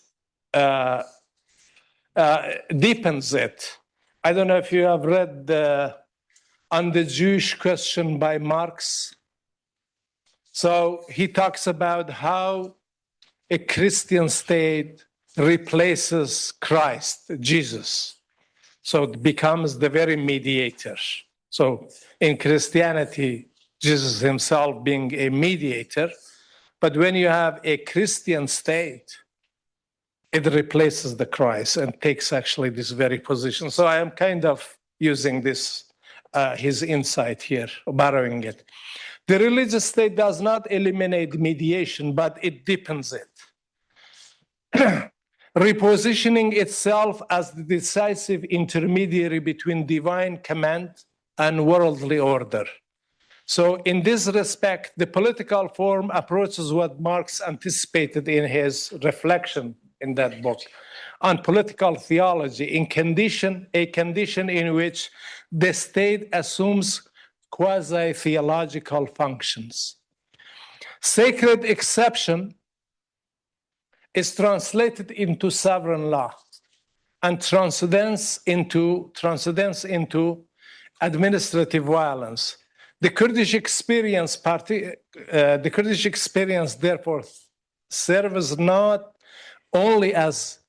it. I don't know if you have read On the Jewish Question by Marx. So he talks about how a Christian state replaces Christ, Jesus. So it becomes the very mediator. So in Christianity, Jesus himself being a mediator, but when you have a Christian state, it replaces the Christ and takes actually this very position. So I am kind of using this, his insight here, borrowing it. The religious state does not eliminate mediation, but it deepens it, repositioning itself as the decisive intermediary between divine command and worldly order. So in this respect, the political form approaches what Marx anticipated in his reflection in that book on political theology, a condition in which the state assumes quasi-theological functions. Sacred exception is translated into sovereign law and transcends into administrative violence. The Kurdish experience, therefore, serves not only as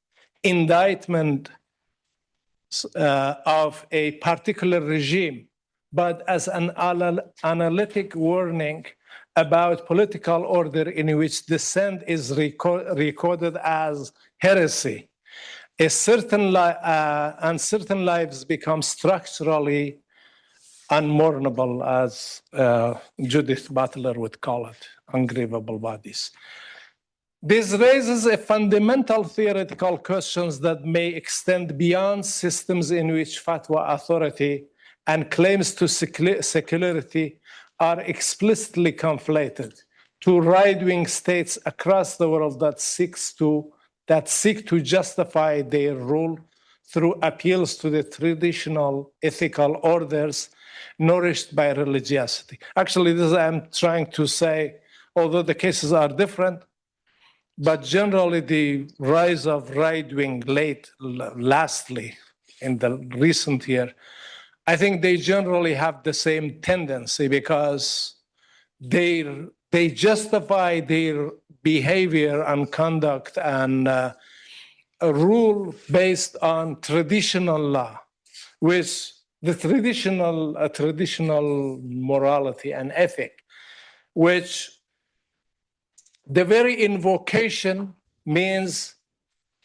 indictment of a particular regime, but as an analytic warning about political order in which dissent is recorded as heresy. And certain lives become structurally unmournable, as Judith Butler would call it, ungrievable bodies. This raises a fundamental theoretical questions that may extend beyond systems in which fatwa authority and claims to secularity are explicitly conflated to right-wing states across the world that seek to justify their rule through appeals to the traditional ethical orders nourished by religiosity. Actually, this I'm trying to say, although the cases are different, but generally the rise of right-wing lastly in the recent year, I think they generally have the same tendency because they justify their behavior and conduct and a rule based on traditional law, which the traditional morality and ethic, which the very invocation means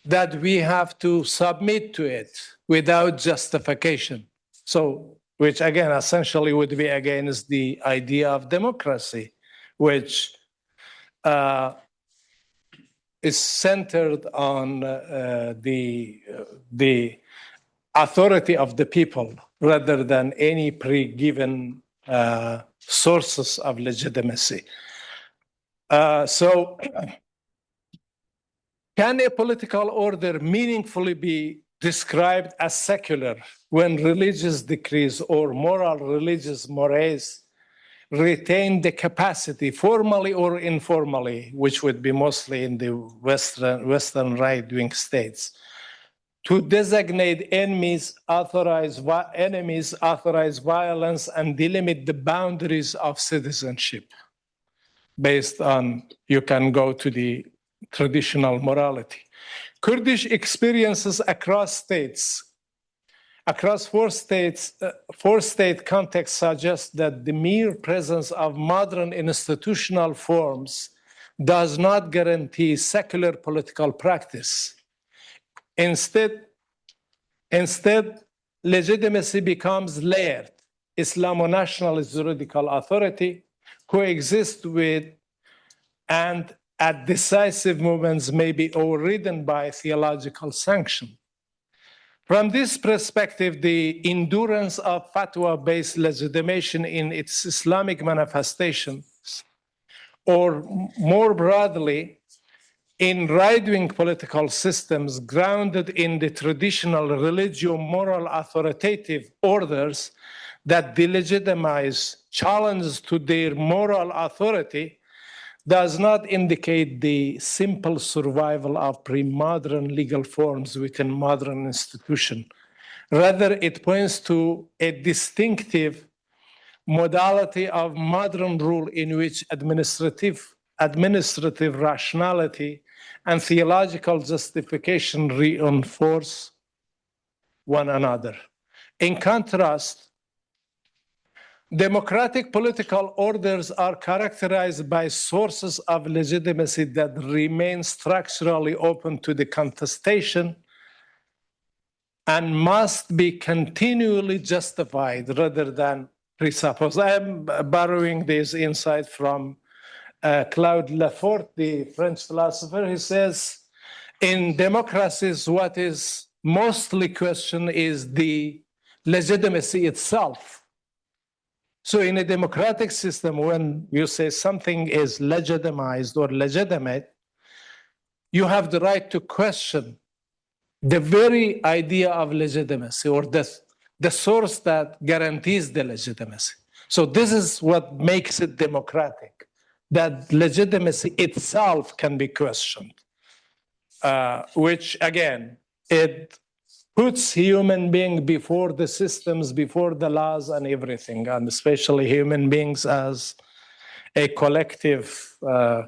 that we have to submit to it without justification. So, which again, essentially would be against the idea of democracy, which is centered on the authority of the people rather than any pre-given sources of legitimacy. So, can a political order meaningfully be described as secular when religious decrees or moral religious mores retain the capacity, formally or informally, which would be mostly in the Western right-wing states, to designate enemies, authorize violence, and delimit the boundaries of citizenship based on, you can go to the traditional morality. Kurdish experiences across states, across four-state context suggests that the mere presence of modern institutional forms does not guarantee secular political practice. Instead, legitimacy becomes layered. Islamo-nationalist juridical authority coexists with and at decisive moments may be overridden by theological sanction. From this perspective, the endurance of fatwa-based legitimation in its Islamic manifestations, or more broadly, in right-wing political systems grounded in the traditional religio-moral authoritative orders that delegitimize challenges to their moral authority, does not indicate the simple survival of pre-modern legal forms within modern institutions. Rather, it points to a distinctive modality of modern rule in which administrative rationality and theological justification reinforce one another. In contrast, democratic political orders are characterized by sources of legitimacy that remain structurally open to the contestation and must be continually justified rather than presupposed. I'm borrowing this insight from Claude Lefort, the French philosopher. He says, in democracies, what is mostly questioned is the legitimacy itself. So in a democratic system, when you say something is legitimized or legitimate, you have the right to question the very idea of legitimacy or the source that guarantees the legitimacy. So this is what makes it democratic, that legitimacy itself can be questioned, which again, it puts human being before the systems, before the laws and everything, and especially human beings as a collective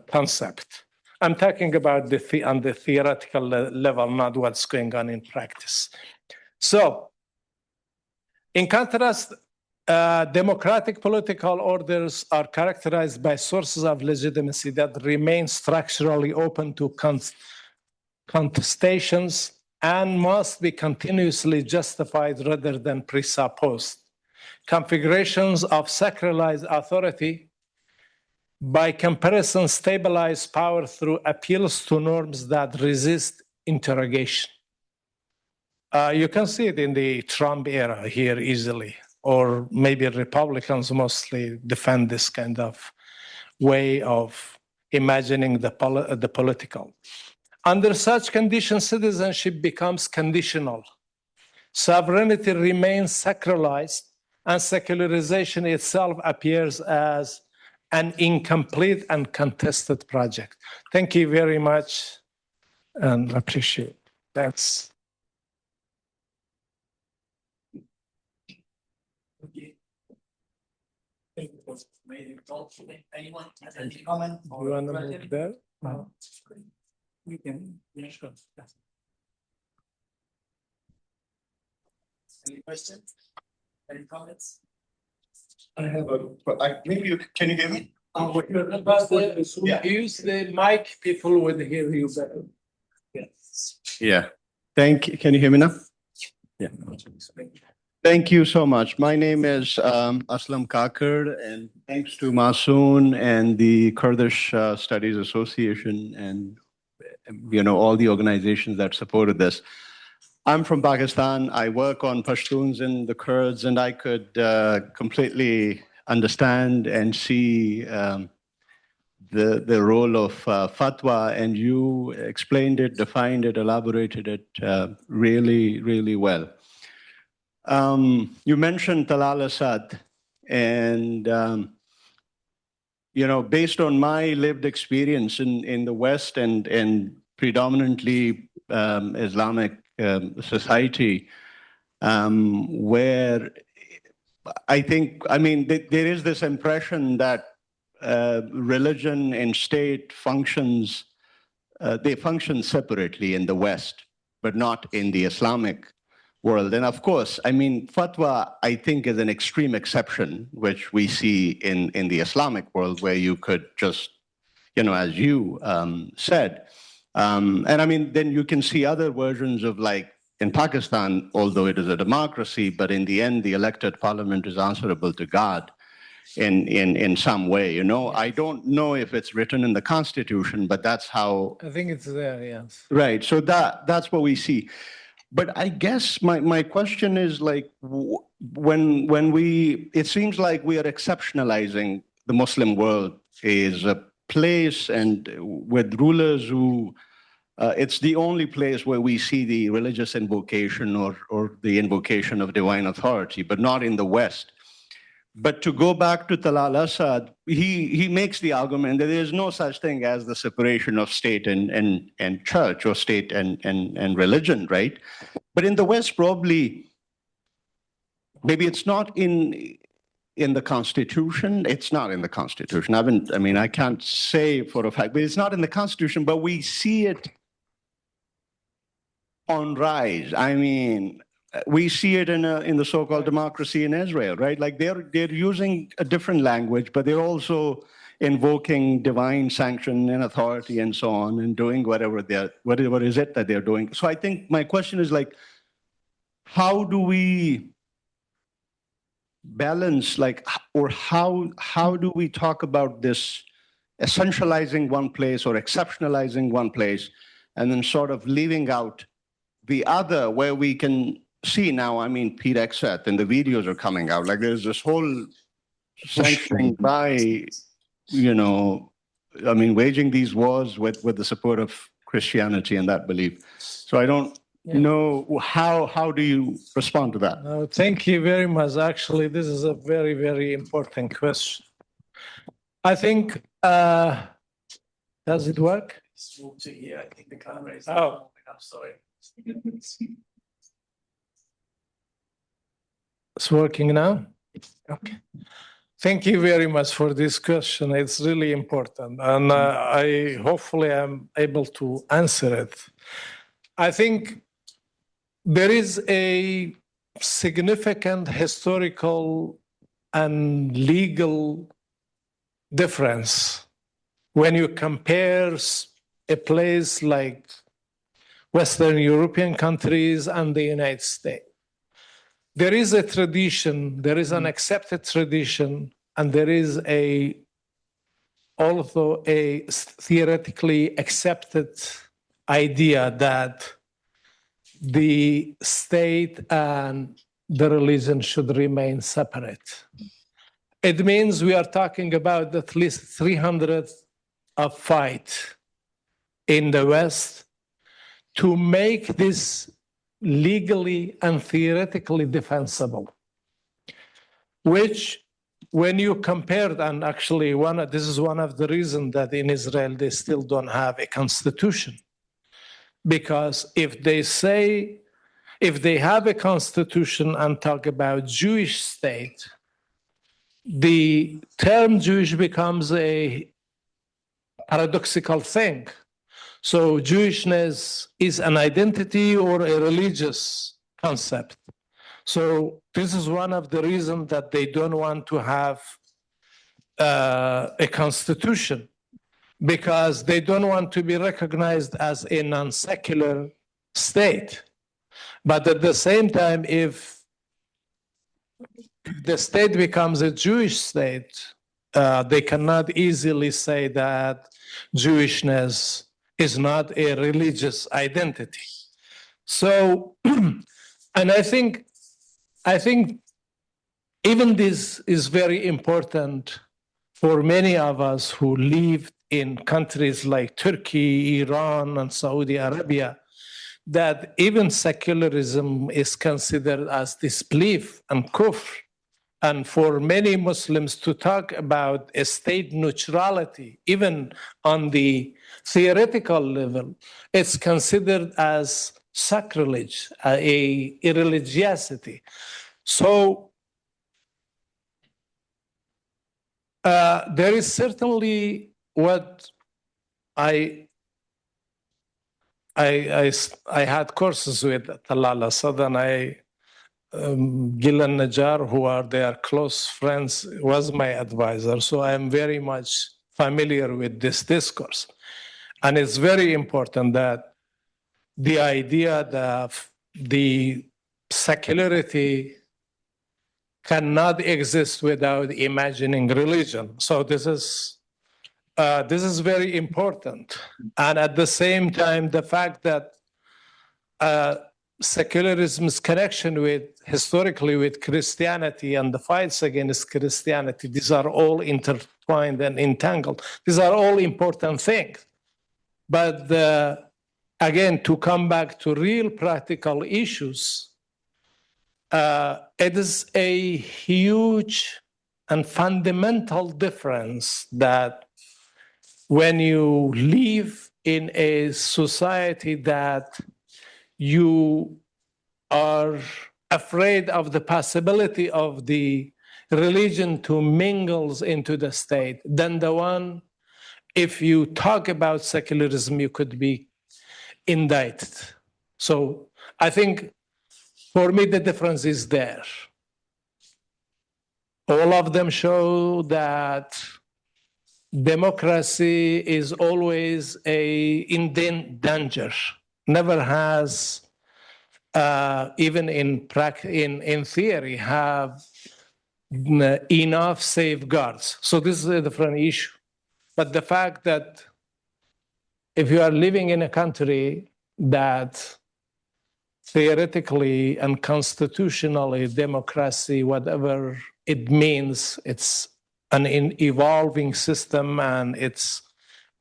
concept. I'm talking about on the theoretical level, not what's going on in practice. So, in contrast, democratic political orders are characterized by sources of legitimacy that remain structurally open to contestations and must be continuously justified rather than presupposed. Configurations of sacralized authority, by comparison, stabilize power through appeals to norms that resist interrogation. You can see it in the Trump era here easily, or maybe Republicans mostly defend this kind of way of imagining the political. Under such conditions, citizenship becomes conditional. Sovereignty remains sacralized, and secularization itself appears as an incomplete and contested project. Thank you very much and appreciate it. Thanks. Anyone has any comment? You want to move there? We can, yeah, sure. Any questions? Any comments? I have a, maybe you, can you hear me? Use the mic, people would hear you better. Yeah. Can you hear me now? Yeah. Thank you so much. My name is Aslam Kakar, and thanks to Masoon and the Kurdish Studies Association and all the organizations that supported this. I'm from Pakistan. I work on Pashtuns and the Kurds, and I could completely understand and see the role of Fatwa, and you explained it, defined it, elaborated it really, really well. You mentioned Talal Asad, and based on my lived experience in the West and predominantly Islamic society, where there is this impression that religion and state functions, they function separately in the West, but not in the Islamic world. And of course, Fatwa, I think, is an extreme exception, which we see in the Islamic world, where you could just, as you said, then you can see other versions of, like in Pakistan, although it is a democracy, but in the end, the elected parliament is answerable to God in some way. I don't know if it's written in the constitution, but that's how. I think it's there, yes. Right. So that's what we see. But I guess my question is, like, it seems like we are exceptionalizing the Muslim world is a place and with rulers who, it's the only place where we see the religious invocation or the invocation of divine authority, but not in the West. But to go back to Talal Asad, he makes the argument that there is no such thing as the separation of state and church, or state and religion, right? But in the West, maybe it's not in the Constitution. It's not in the Constitution. I can't say for a fact, but it's not in the Constitution, but we see it on rise. We see it in the so-called democracy in Israel, right? Like they're using a different language, but they're also invoking divine sanction and authority and so on, and doing whatever is it that they're doing. So I think my question is, like, how do we balance, or how do we talk about this essentializing one place or exceptionalizing one place, and then sort of leaving out the other, where we can see now, Pete Exet and the videos are coming out. Like there's this whole sanctioning by, waging these wars with the support of Christianity and that belief. So I don't know, how do you respond to that? No, thank you very much. Actually, this is a very, very important question. I think, does it work? Move to here. I think the camera is. Oh. I'm sorry. It's working now? Okay. Thank you very much for this question. It's really important. And I hopefully am able to answer it. I think there is a significant historical and legal difference when you compare a place like Western European countries and the United States. There is a tradition, there is an accepted tradition, and there is also a theoretically accepted idea that the state and the religion should remain separate. It means we are talking about at least 300 of fight in the West to make this legally and theoretically defensible, which when you compare, and actually this is one of the reasons that in Israel they still don't have a constitution. Because if they have a constitution and talk about Jewish state, the term Jewish becomes a paradoxical thing. So Jewishness is an identity or a religious concept. So this is one of the reasons that they don't want to have a constitution, because they don't want to be recognized as a non-secular state. But at the same time, if the state becomes a Jewish state, they cannot easily say that Jewishness is not a religious identity. So, and I think even this is very important for many of us who live in countries like Turkey, Iran, and Saudi Arabia, that even secularism is considered as disbelief and kufr. And for many Muslims to talk about a state neutrality, even on the theoretical level, it's considered as sacrilege, a irreligiosity. So there is certainly what I had courses with Talal Asad, and Gillan Najjar, who are their close friends, was my advisor. So I am very much familiar with this discourse. And it's very important that the idea that the secularity cannot exist without imagining religion. So this is very important. And at the same time, the fact that secularism's connection historically with Christianity and the fights against Christianity, these are all intertwined and entangled. These are all important things. But again, to come back to real practical issues, it is a huge and fundamental difference that when you live in a society that you are afraid of the possibility of the religion to mingle into the state, then the one, if you talk about secularism, you could be indicted. So I think for me, the difference is there. All of them show that democracy is always in danger, never has, even in theory, have enough safeguards. So this is a different issue. But the fact that if you are living in a country that theoretically and constitutionally democracy, whatever it means, it's an evolving system, and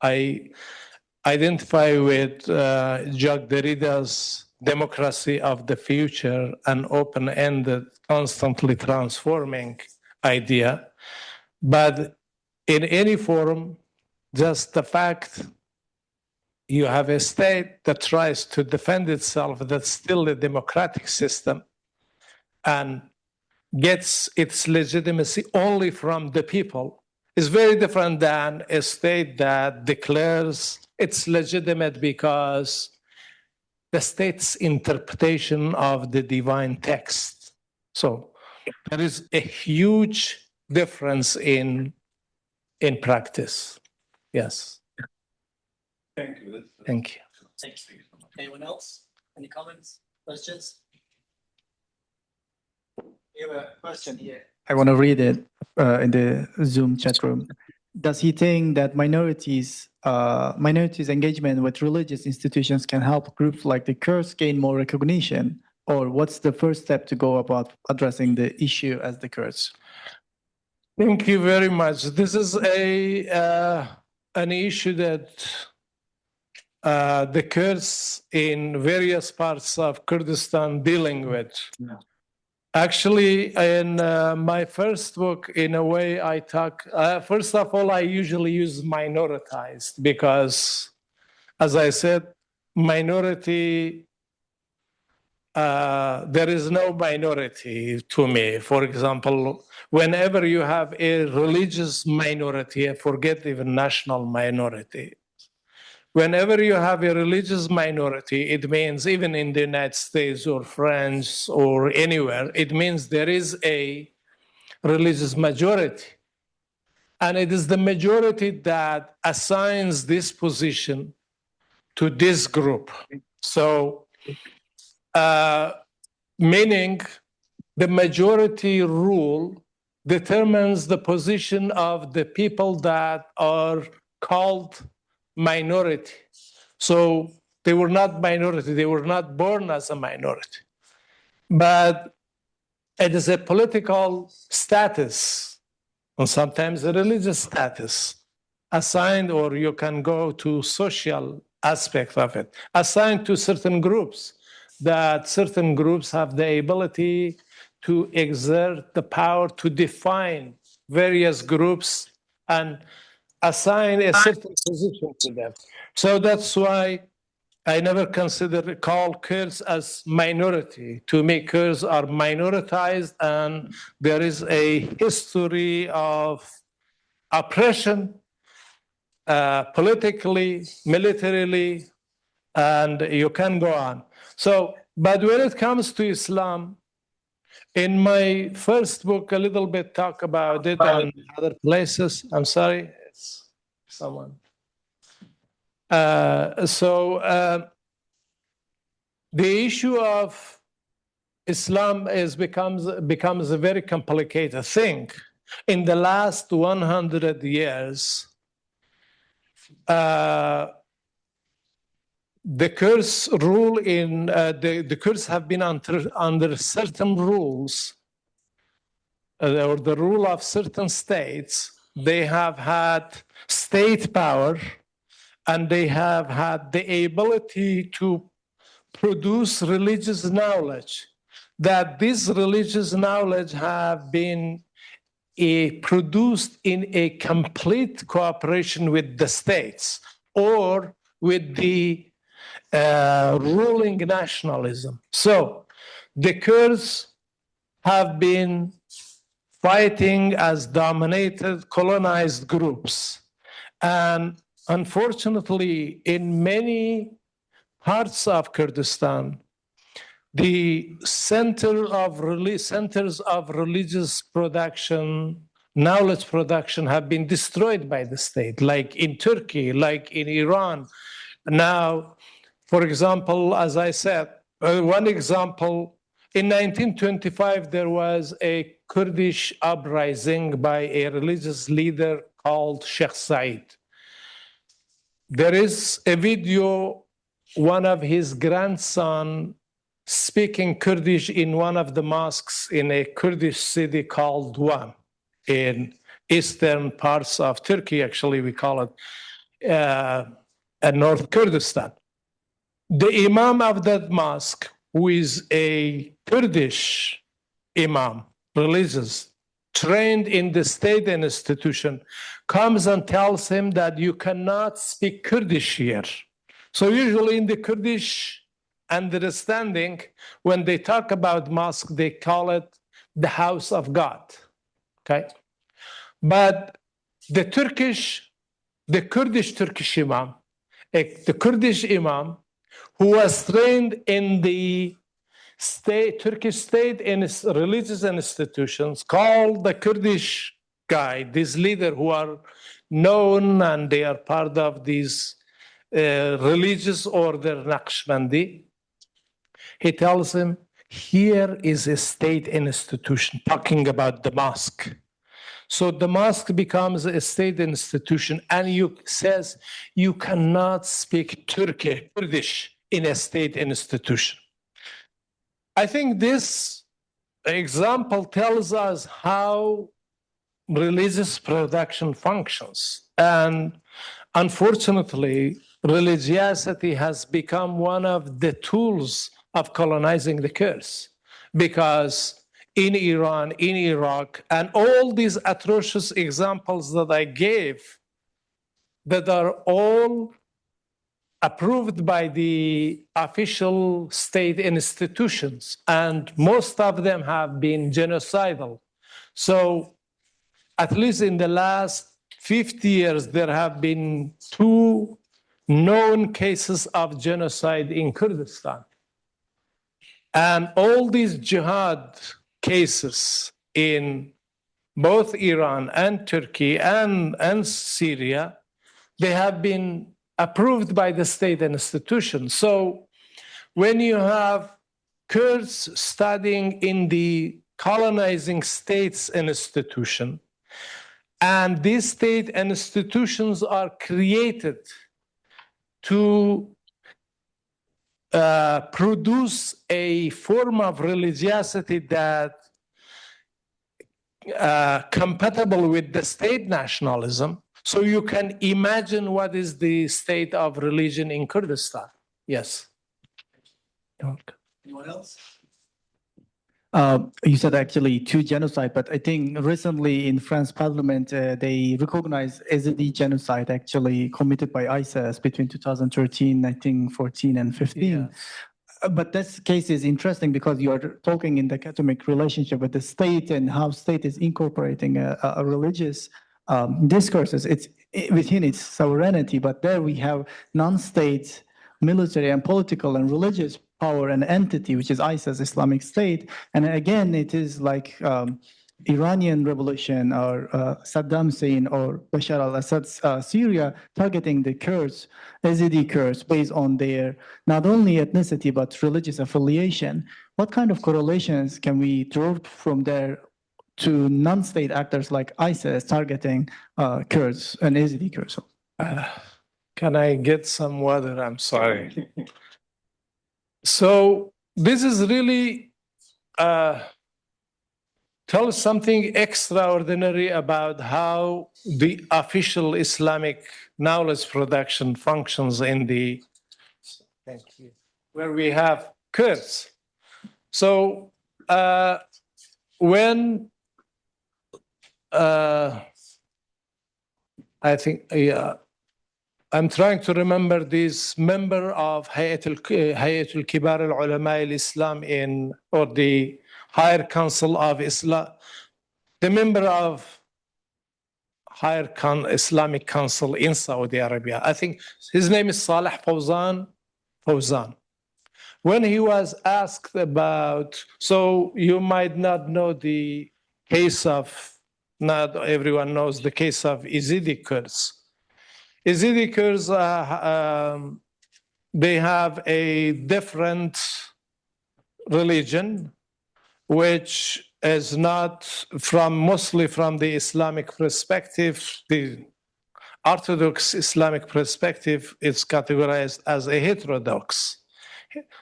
I identify with Jacques Derrida's democracy of the future, an open-ended, constantly transforming idea. But in any form, just the fact you have a state that tries to defend itself, that's still a democratic system, and gets its legitimacy only from the people, is very different than a state that declares it's legitimate because the state's interpretation of the divine text. So there is a huge difference in practice. Yes. Thank you. Thank you. Thank you. Anyone else? Any comments, questions? We have a question here. I want to read it in the Zoom chat room. Does he think that minorities engagement with religious institutions can help groups like the Kurds gain more recognition? Or what's the first step to go about addressing the issue as the Kurds? Thank you very much. This is an issue that the Kurds in various parts of Kurdistan dealing with. Actually, in my first book, in a way, I talk, first of all, I usually use minoritized because, as I said, minority, there is no minority to me. For example, whenever you have a religious minority, forget even national minority. Whenever you have a religious minority, it means even in the United States or France or anywhere, it means there is a religious majority. And it is the majority that assigns this position to this group. So, meaning the majority rule determines the position of the people that are called minority. So they were not minority, they were not born as a minority. But it is a political status, and sometimes a religious status, assigned, or you can go to social aspect of it, assigned to certain groups, that certain groups have the ability to exert the power to define various groups and assign a certain position to them. So that's why I never call Kurds as minority. To me, Kurds are minoritized, and there is a history of oppression, politically, militarily, and you can go on. So, but when it comes to Islam, in my first book, a little bit talk about it, and other places. I'm sorry, it's someone. The issue of Islam becomes a very complicated thing. In the last 100 years, the Kurds rule in the Kurds have been under certain rules, or the rule of certain states. They have had state power, and they have had the ability to produce religious knowledge. That this religious knowledge have been produced in a complete cooperation with the states or with the ruling nationalism. So the Kurds have been fighting as dominated, colonized groups. And unfortunately, in many parts of Kurdistan, the centers of religious production, knowledge production have been destroyed by the state, like in Turkey, like in Iran. Now, for example, as I said, one example, in 1925, there was a Kurdish uprising by a religious leader called Sheikh Said. There is a video, one of his grandson speaking Kurdish in one of the mosques in a Kurdish city called Van, in eastern parts of Turkey, actually, we call it North Kurdistan. The imam of that mosque, who is a Kurdish imam, religious, trained in the state institution, comes and tells him that you cannot speak Kurdish here. So usually in the Kurdish understanding, when they talk about mosque, they call it the house of God, okay? But the Kurdish imam, the Kurdish imam, who was trained in the Turkish state and its religious institutions, called the Kurdish guy, this leader who are known and they are part of these religious order, Naqshbandi. He tells him, here is a state institution, talking about the mosque. So the mosque becomes a state institution, and says you cannot speak Kurdish in a state institution. I think this example tells us how religious production functions. And unfortunately, religiosity has become one of the tools of colonizing the Kurds, because in Iran, in Iraq, and all these atrocious examples that I gave that are all approved by the official state institutions, and most of them have been genocidal. So at least in the last 50 years, there have been 2 known cases of genocide in Kurdistan. And all these jihad cases in both Iran and Turkey and Syria, they have been approved by the state institutions. So when you have Kurds studying in the colonizing states institution, and these state institutions are created to produce a form of religiosity that compatible with the state nationalism. So you can imagine what is the state of religion in Kurdistan. Yes. Anyone else? You said actually 2 genocide, but I think recently in France Parliament, they recognized Yazidi genocide actually committed by ISIS between 2013, I think 14 and 15. Yes. But this case is interesting because you are talking in the academic relationship with the state and how state is incorporating a religious discourses. It's within its sovereignty, but there we have non-state military and political and religious power and entity, which is ISIS, Islamic State. And again, it is like Iranian revolution or Saddam Hussein or Bashar al-Assad's Syria targeting the Kurds, Yazidi Kurds, based on their not only ethnicity but religious affiliation. What kind of correlations can we draw from there to non-state actors like ISIS targeting Kurds and Yazidi Kurds? Can I get some water? I'm sorry. So this is really tells something extraordinary about how the official Islamic knowledge production functions in the, thank you, where we have Kurds. So when I think, I'm trying to remember this member of Hayat al-Kibar al-Ulama al-Islam in, or the Higher Council of Islam, the member of Higher Islamic Council in Saudi Arabia. I think his name is Saleh Fawzan. When he was asked about, so you might not know the case of, not everyone knows the case of Yazidi Kurds. Yazidi Kurds, they have a different religion, which is not mostly from the Islamic perspective. The Orthodox Islamic perspective is categorized as a heterodox.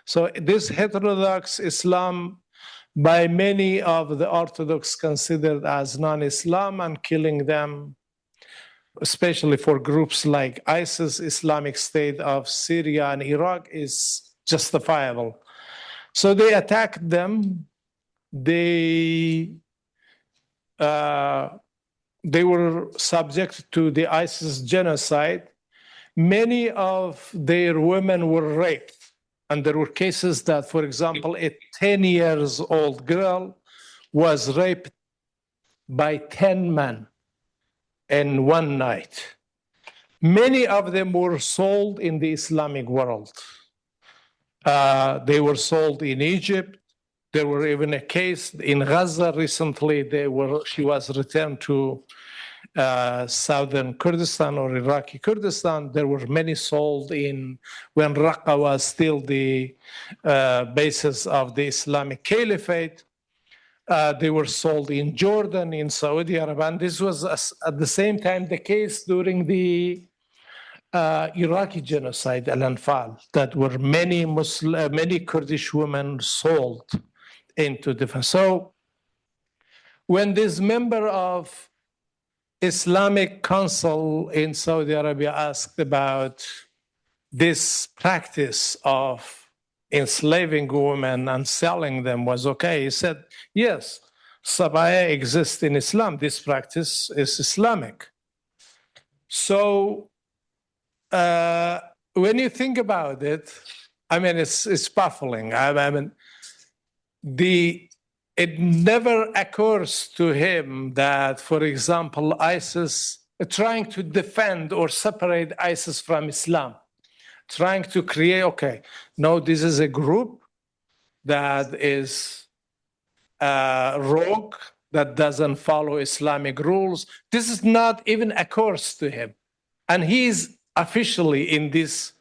So this heterodox Islam, by many of the Orthodox considered as non-Islam, and killing them, especially for groups like ISIS, Islamic State of Syria and Iraq, is justifiable. So they attacked them. They were subject to the ISIS genocide. Many of their women were raped. And there were cases that, for example, a 10-year-old girl was raped by 10 men in one night. Many of them were sold in the Islamic world. They were sold in Egypt. There were even a case in Gaza recently. She was returned to southern Kurdistan or Iraqi Kurdistan. There were many sold when Raqqa was still the basis of the Islamic Caliphate. They were sold in Jordan, in Saudi Arabia. And this was at the same time the case during the Iraqi genocide, Al-Anfal, that were many Kurdish women sold into defense. So when this member of Islamic Council in Saudi Arabia asked about this practice of enslaving women and selling them was okay. He said, yes, sabaya exists in Islam. This practice is Islamic. So when you think about it, I mean, it's baffling. I mean, it never occurs to him that, for example, ISIS trying to defend or separate ISIS from Islam, trying to create, okay, no, this is a group that is rogue, that doesn't follow Islamic rules. This is not even occurs to him. And he's officially in this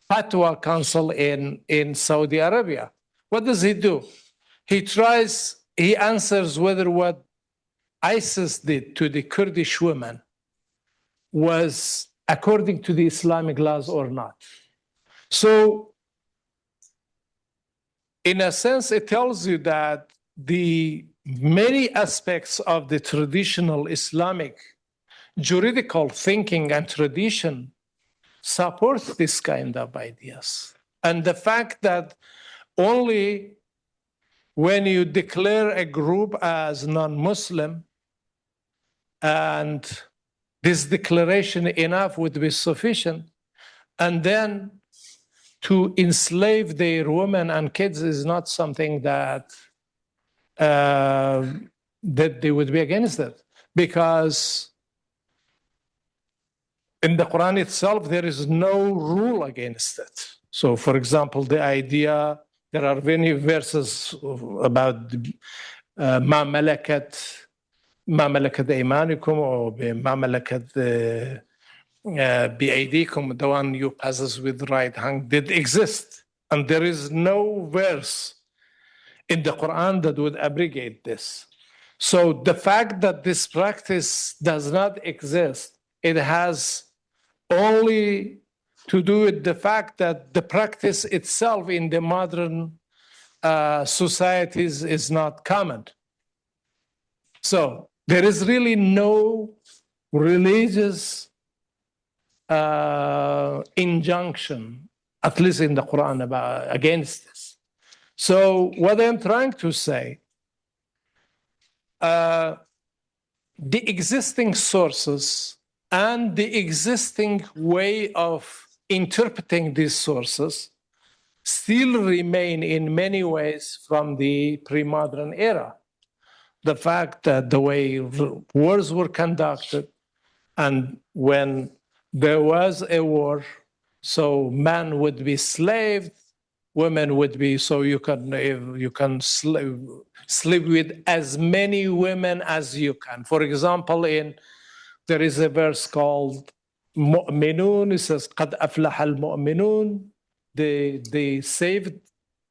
Fatwa Council in Saudi Arabia. What does he do? He answers whether what ISIS did to the Kurdish women was according to the Islamic laws or not. So, in a sense, it tells you that the many aspects of the traditional Islamic juridical thinking and tradition support this kind of ideas. And the fact that only when you declare a group as non-Muslim, and this declaration enough would be sufficient, and then to enslave their women and kids is not something that that they would be against it, because in the Quran itself there is no rule against it. So, for example, the idea, there are many verses about ما ملكت أيمانكم or ما ملكت بأيديكم, the one you passes with right hand, did exist. And there is no verse in the Quran that would abrogate this. So the fact that this practice does not exist, it has only to do with the fact that the practice itself in the modern societies is not common. So there is really no religious injunction, at least in the Quran, against this. So what I'm trying to say, the existing sources and the existing way of interpreting these sources still remain in many ways from the pre-modern era. The fact that the way wars were conducted, and when there was a war, so men would be slaved, women would be, so you can sleep with as many women as you can. For example, there is a verse called Mu'minun. It says, قَدْ أَفْلَحَ الْمُؤْمِنُونَ. They saved,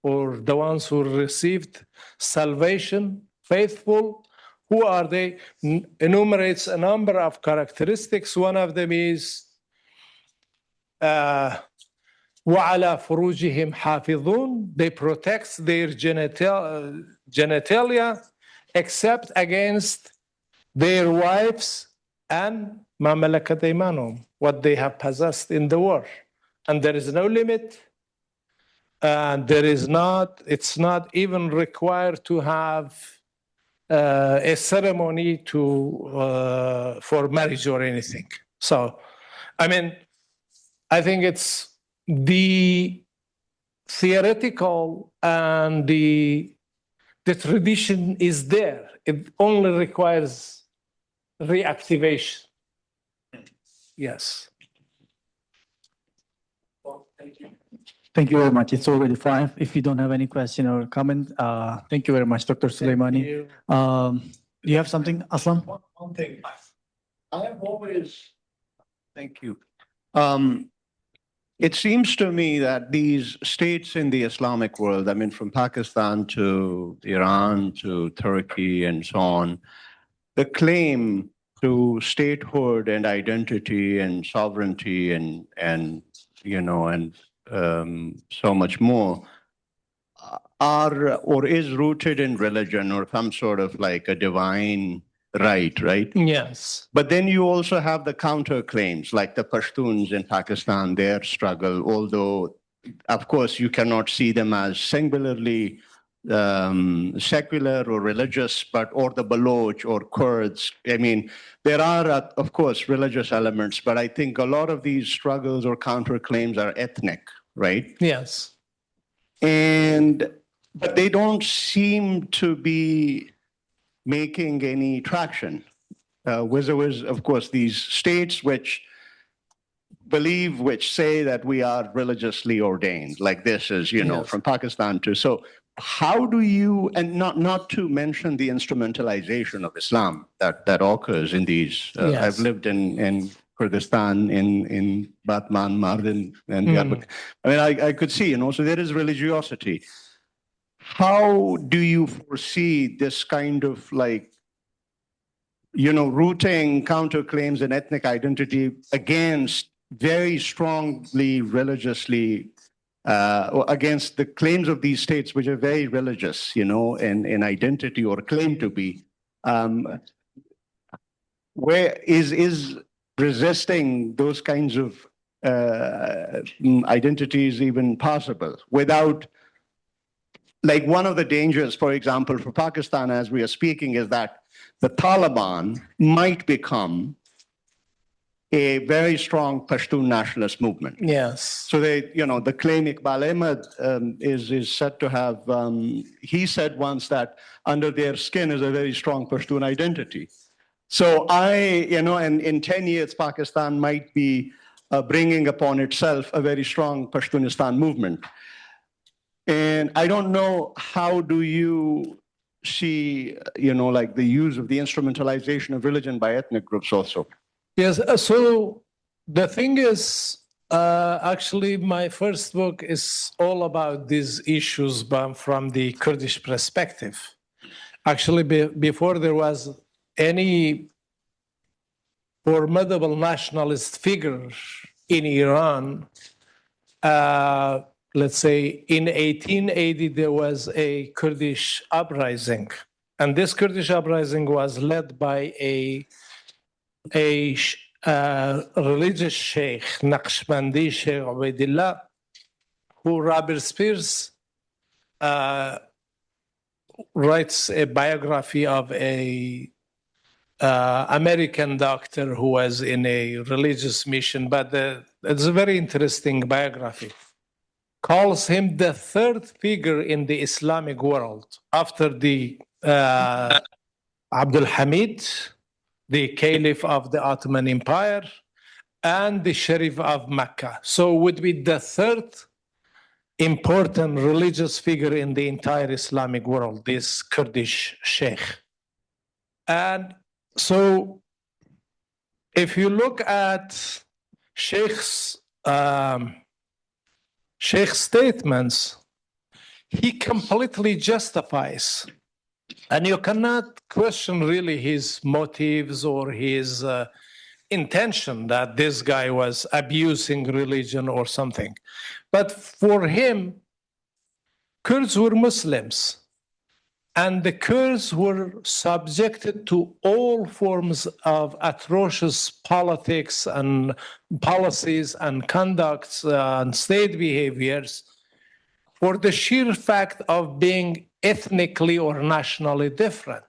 or the ones who received salvation, faithful. Who are they? Enumerates a number of characteristics. One of them is وَعَلَى فُرُوجِهِمْ حَافِظُونَ. They protect their genitalia except against their wives and مَا مَلَكَتْ أَيْمَانُهُمْ, what they have possessed in the war. And there is no limit. And it's not even required to have a ceremony for marriage or anything. So, I mean, I think it's the theoretical and the tradition is there. It only requires reactivation. Yes. Well, thank you. Thank you very much. It's already 5. If you don't have any question or comment, thank you very much, Dr. Soleimani. Do you have something, Aslam? One thing. I have always, Thank you. It seems to me that these states in the Islamic world, I mean, from Pakistan to Iran to Turkey and so on, the claim to statehood and identity and sovereignty and so much more are or is rooted in religion or some sort of like a divine right? Yes. But then you also have the counterclaims, like the Pashtuns in Pakistan, their struggle, although of course, you cannot see them as singularly secular or religious, or the Baloch or Kurds. I mean, there are, of course, religious elements, but I think a lot of these struggles or counterclaims are ethnic, right? Yes. But they don't seem to be making any traction. Vis-a-vis, of course, these states which say that we are religiously ordained, like this is, Yes. from Pakistan to. So how do you, and not to mention the instrumentalization of Islam that occurs in these. Yes. I've lived in Kurdistan, in Batman, Mardin, and Diyarbakir. I mean, I could see, so there is religiosity. How do you foresee this kind of rooting counterclaims and ethnic identity against very strongly religiously, against the claims of these states, which are very religious, in identity or claim to be? Where is resisting those kinds of identities even possible without, one of the dangers, for example, for Pakistan as we are speaking, is that the Taliban might become a very strong Pashtun nationalist movement. Yes. So the claim Iqbal Ahmed is said to have, he said once that under their skin is a very strong Pashtun identity. So and in 10 years, Pakistan might be bringing upon itself a very strong Pashtunistan movement. And I don't know, how do you see, the use of the instrumentalization of religion by ethnic groups also? Yes. So the thing is, actually, my first book is all about these issues, but from the Kurdish perspective. Actually, before there was any formidable nationalist figure in Iran, let's say in 1880, there was a Kurdish uprising. And this Kurdish uprising was led by a religious sheikh, Naqshbandi Sheikh Ubaidillah, who Robert Spears writes a biography of a American doctor who was in a religious mission, but it's a very interesting biography. Calls him the third figure in the Islamic world after the Abdul Hamid, the Caliph of the Ottoman Empire, and the Sharif of Mecca. So would be the third important religious figure in the entire Islamic world, this Kurdish sheikh. And so if you look at Sheikh's statements, he completely justifies, and you cannot question really his motives or his intention that this guy was abusing religion or something. But for him, Kurds were Muslims, and the Kurds were subjected to all forms of atrocious politics and policies and conducts and state behaviors for the sheer fact of being ethnically or nationally different.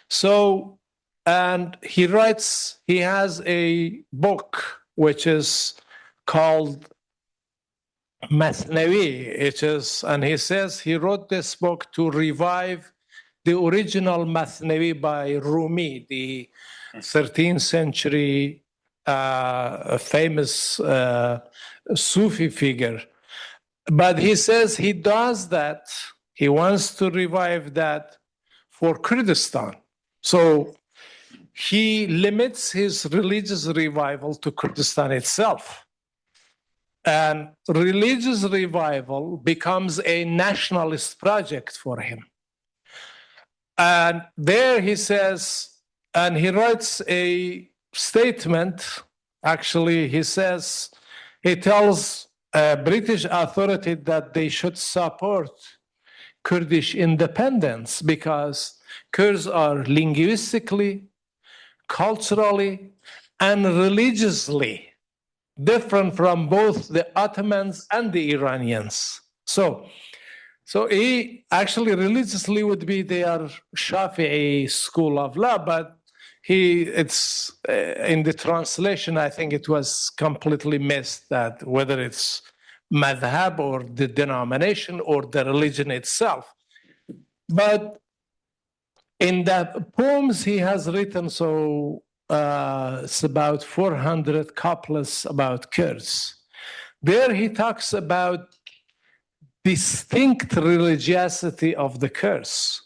So, and he has a book which is called Mathnawi, and he says he wrote this book to revive the original Mathnawi by Rumi, the 13th century famous Sufi figure. But he says he does that, he wants to revive that for Kurdistan. So he limits his religious revival to Kurdistan itself. And religious revival becomes a nationalist project for him. And there he says, and he writes a statement, actually he says, he tells British authority that they should support Kurdish independence because Kurds are linguistically, culturally, and religiously different from both the Ottomans and the Iranians. So he actually religiously would be their Shafi'i school of law, but it's in the translation, I think it was completely missed that whether it's madhab or the denomination or the religion itself. But in the poems he has written, it's about 400 couplets about Kurds. There he talks about distinct religiosity of the Kurds.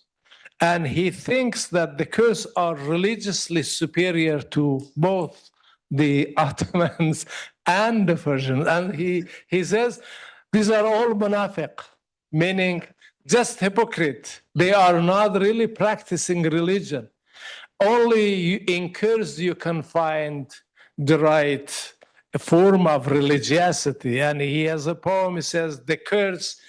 And he thinks that the Kurds are religiously superior to both the Ottomans and the Persians. And he says, these are all munafiq, meaning just hypocrite. They are not really practicing religion. Only in Kurds you can find the right form of religiosity. And he has a poem, he says, the Kurds,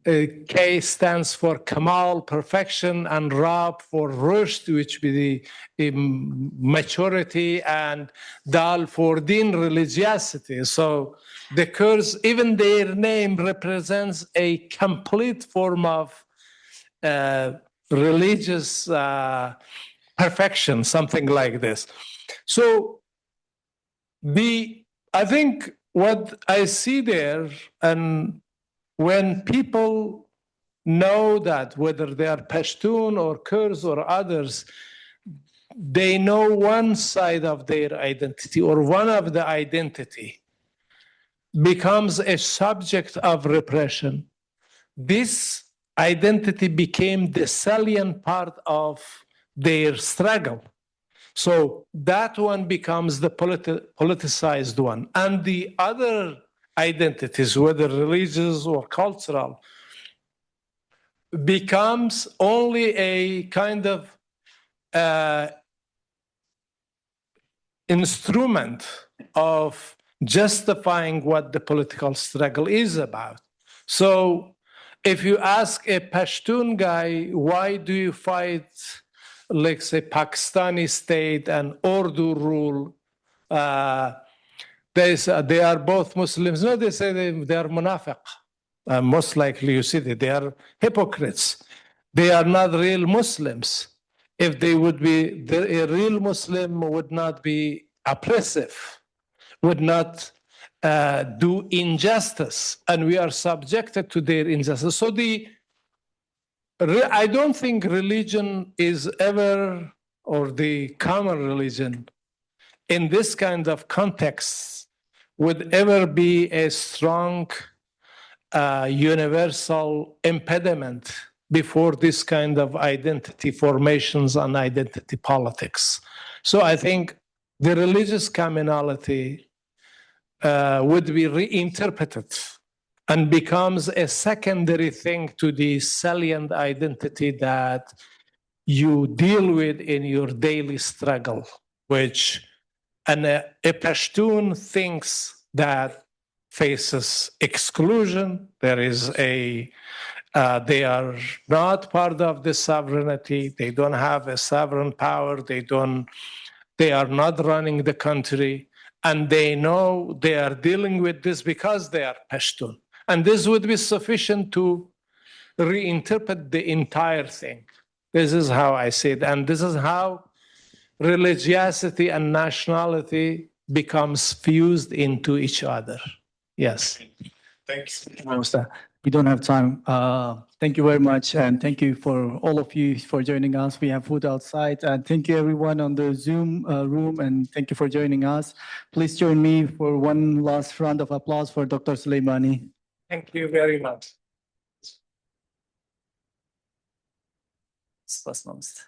K stands for Kamal, perfection, and Rab for Rushd, which be the maturity, and Dal for Din, religiosity. So the Kurds, even their name represents a complete form of religious perfection, something like this. So I think what I see there, and when people know that whether they are Pashtun or Kurds or others, they know one side of their identity or one of the identity becomes a subject of repression. This identity became the salient part of their struggle. So that one becomes the politicized one. And the other identities, whether religious or cultural, becomes only a kind of instrument of justifying what the political struggle is about. So if you ask a Pashtun guy, why do you fight, like say, Pakistani state and Urdu rule? They are both Muslims. No, they say they are munafiq. Most likely, you see that they are hypocrites. They are not real Muslims. If they would be, a real Muslim would not be oppressive, would not do injustice, and we are subjected to their injustice. So I don't think religion is ever, or the common religion, in this kind of context, would ever be a strong universal impediment before this kind of identity formations and identity politics. So I think the religious commonality would be reinterpreted and becomes a secondary thing to the salient identity that you deal with in your daily struggle, which a Pashtun thinks that faces exclusion. There is they are not part of the sovereignty. They don't have a sovereign power. They are not running the country. And they know they are dealing with this because they are Pashtun. And this would be sufficient to reinterpret the entire thing. This is how I see it. And this is how religiosity and nationality becomes fused into each other. Yes. Thanks. We don't have time. Thank you very much, and thank you for all of you for joining us. We have food outside, and thank you everyone on the Zoom room, and thank you for joining us. Please join me for one last round of applause for Dr. Soleimani. Thank you very much. Spasnost.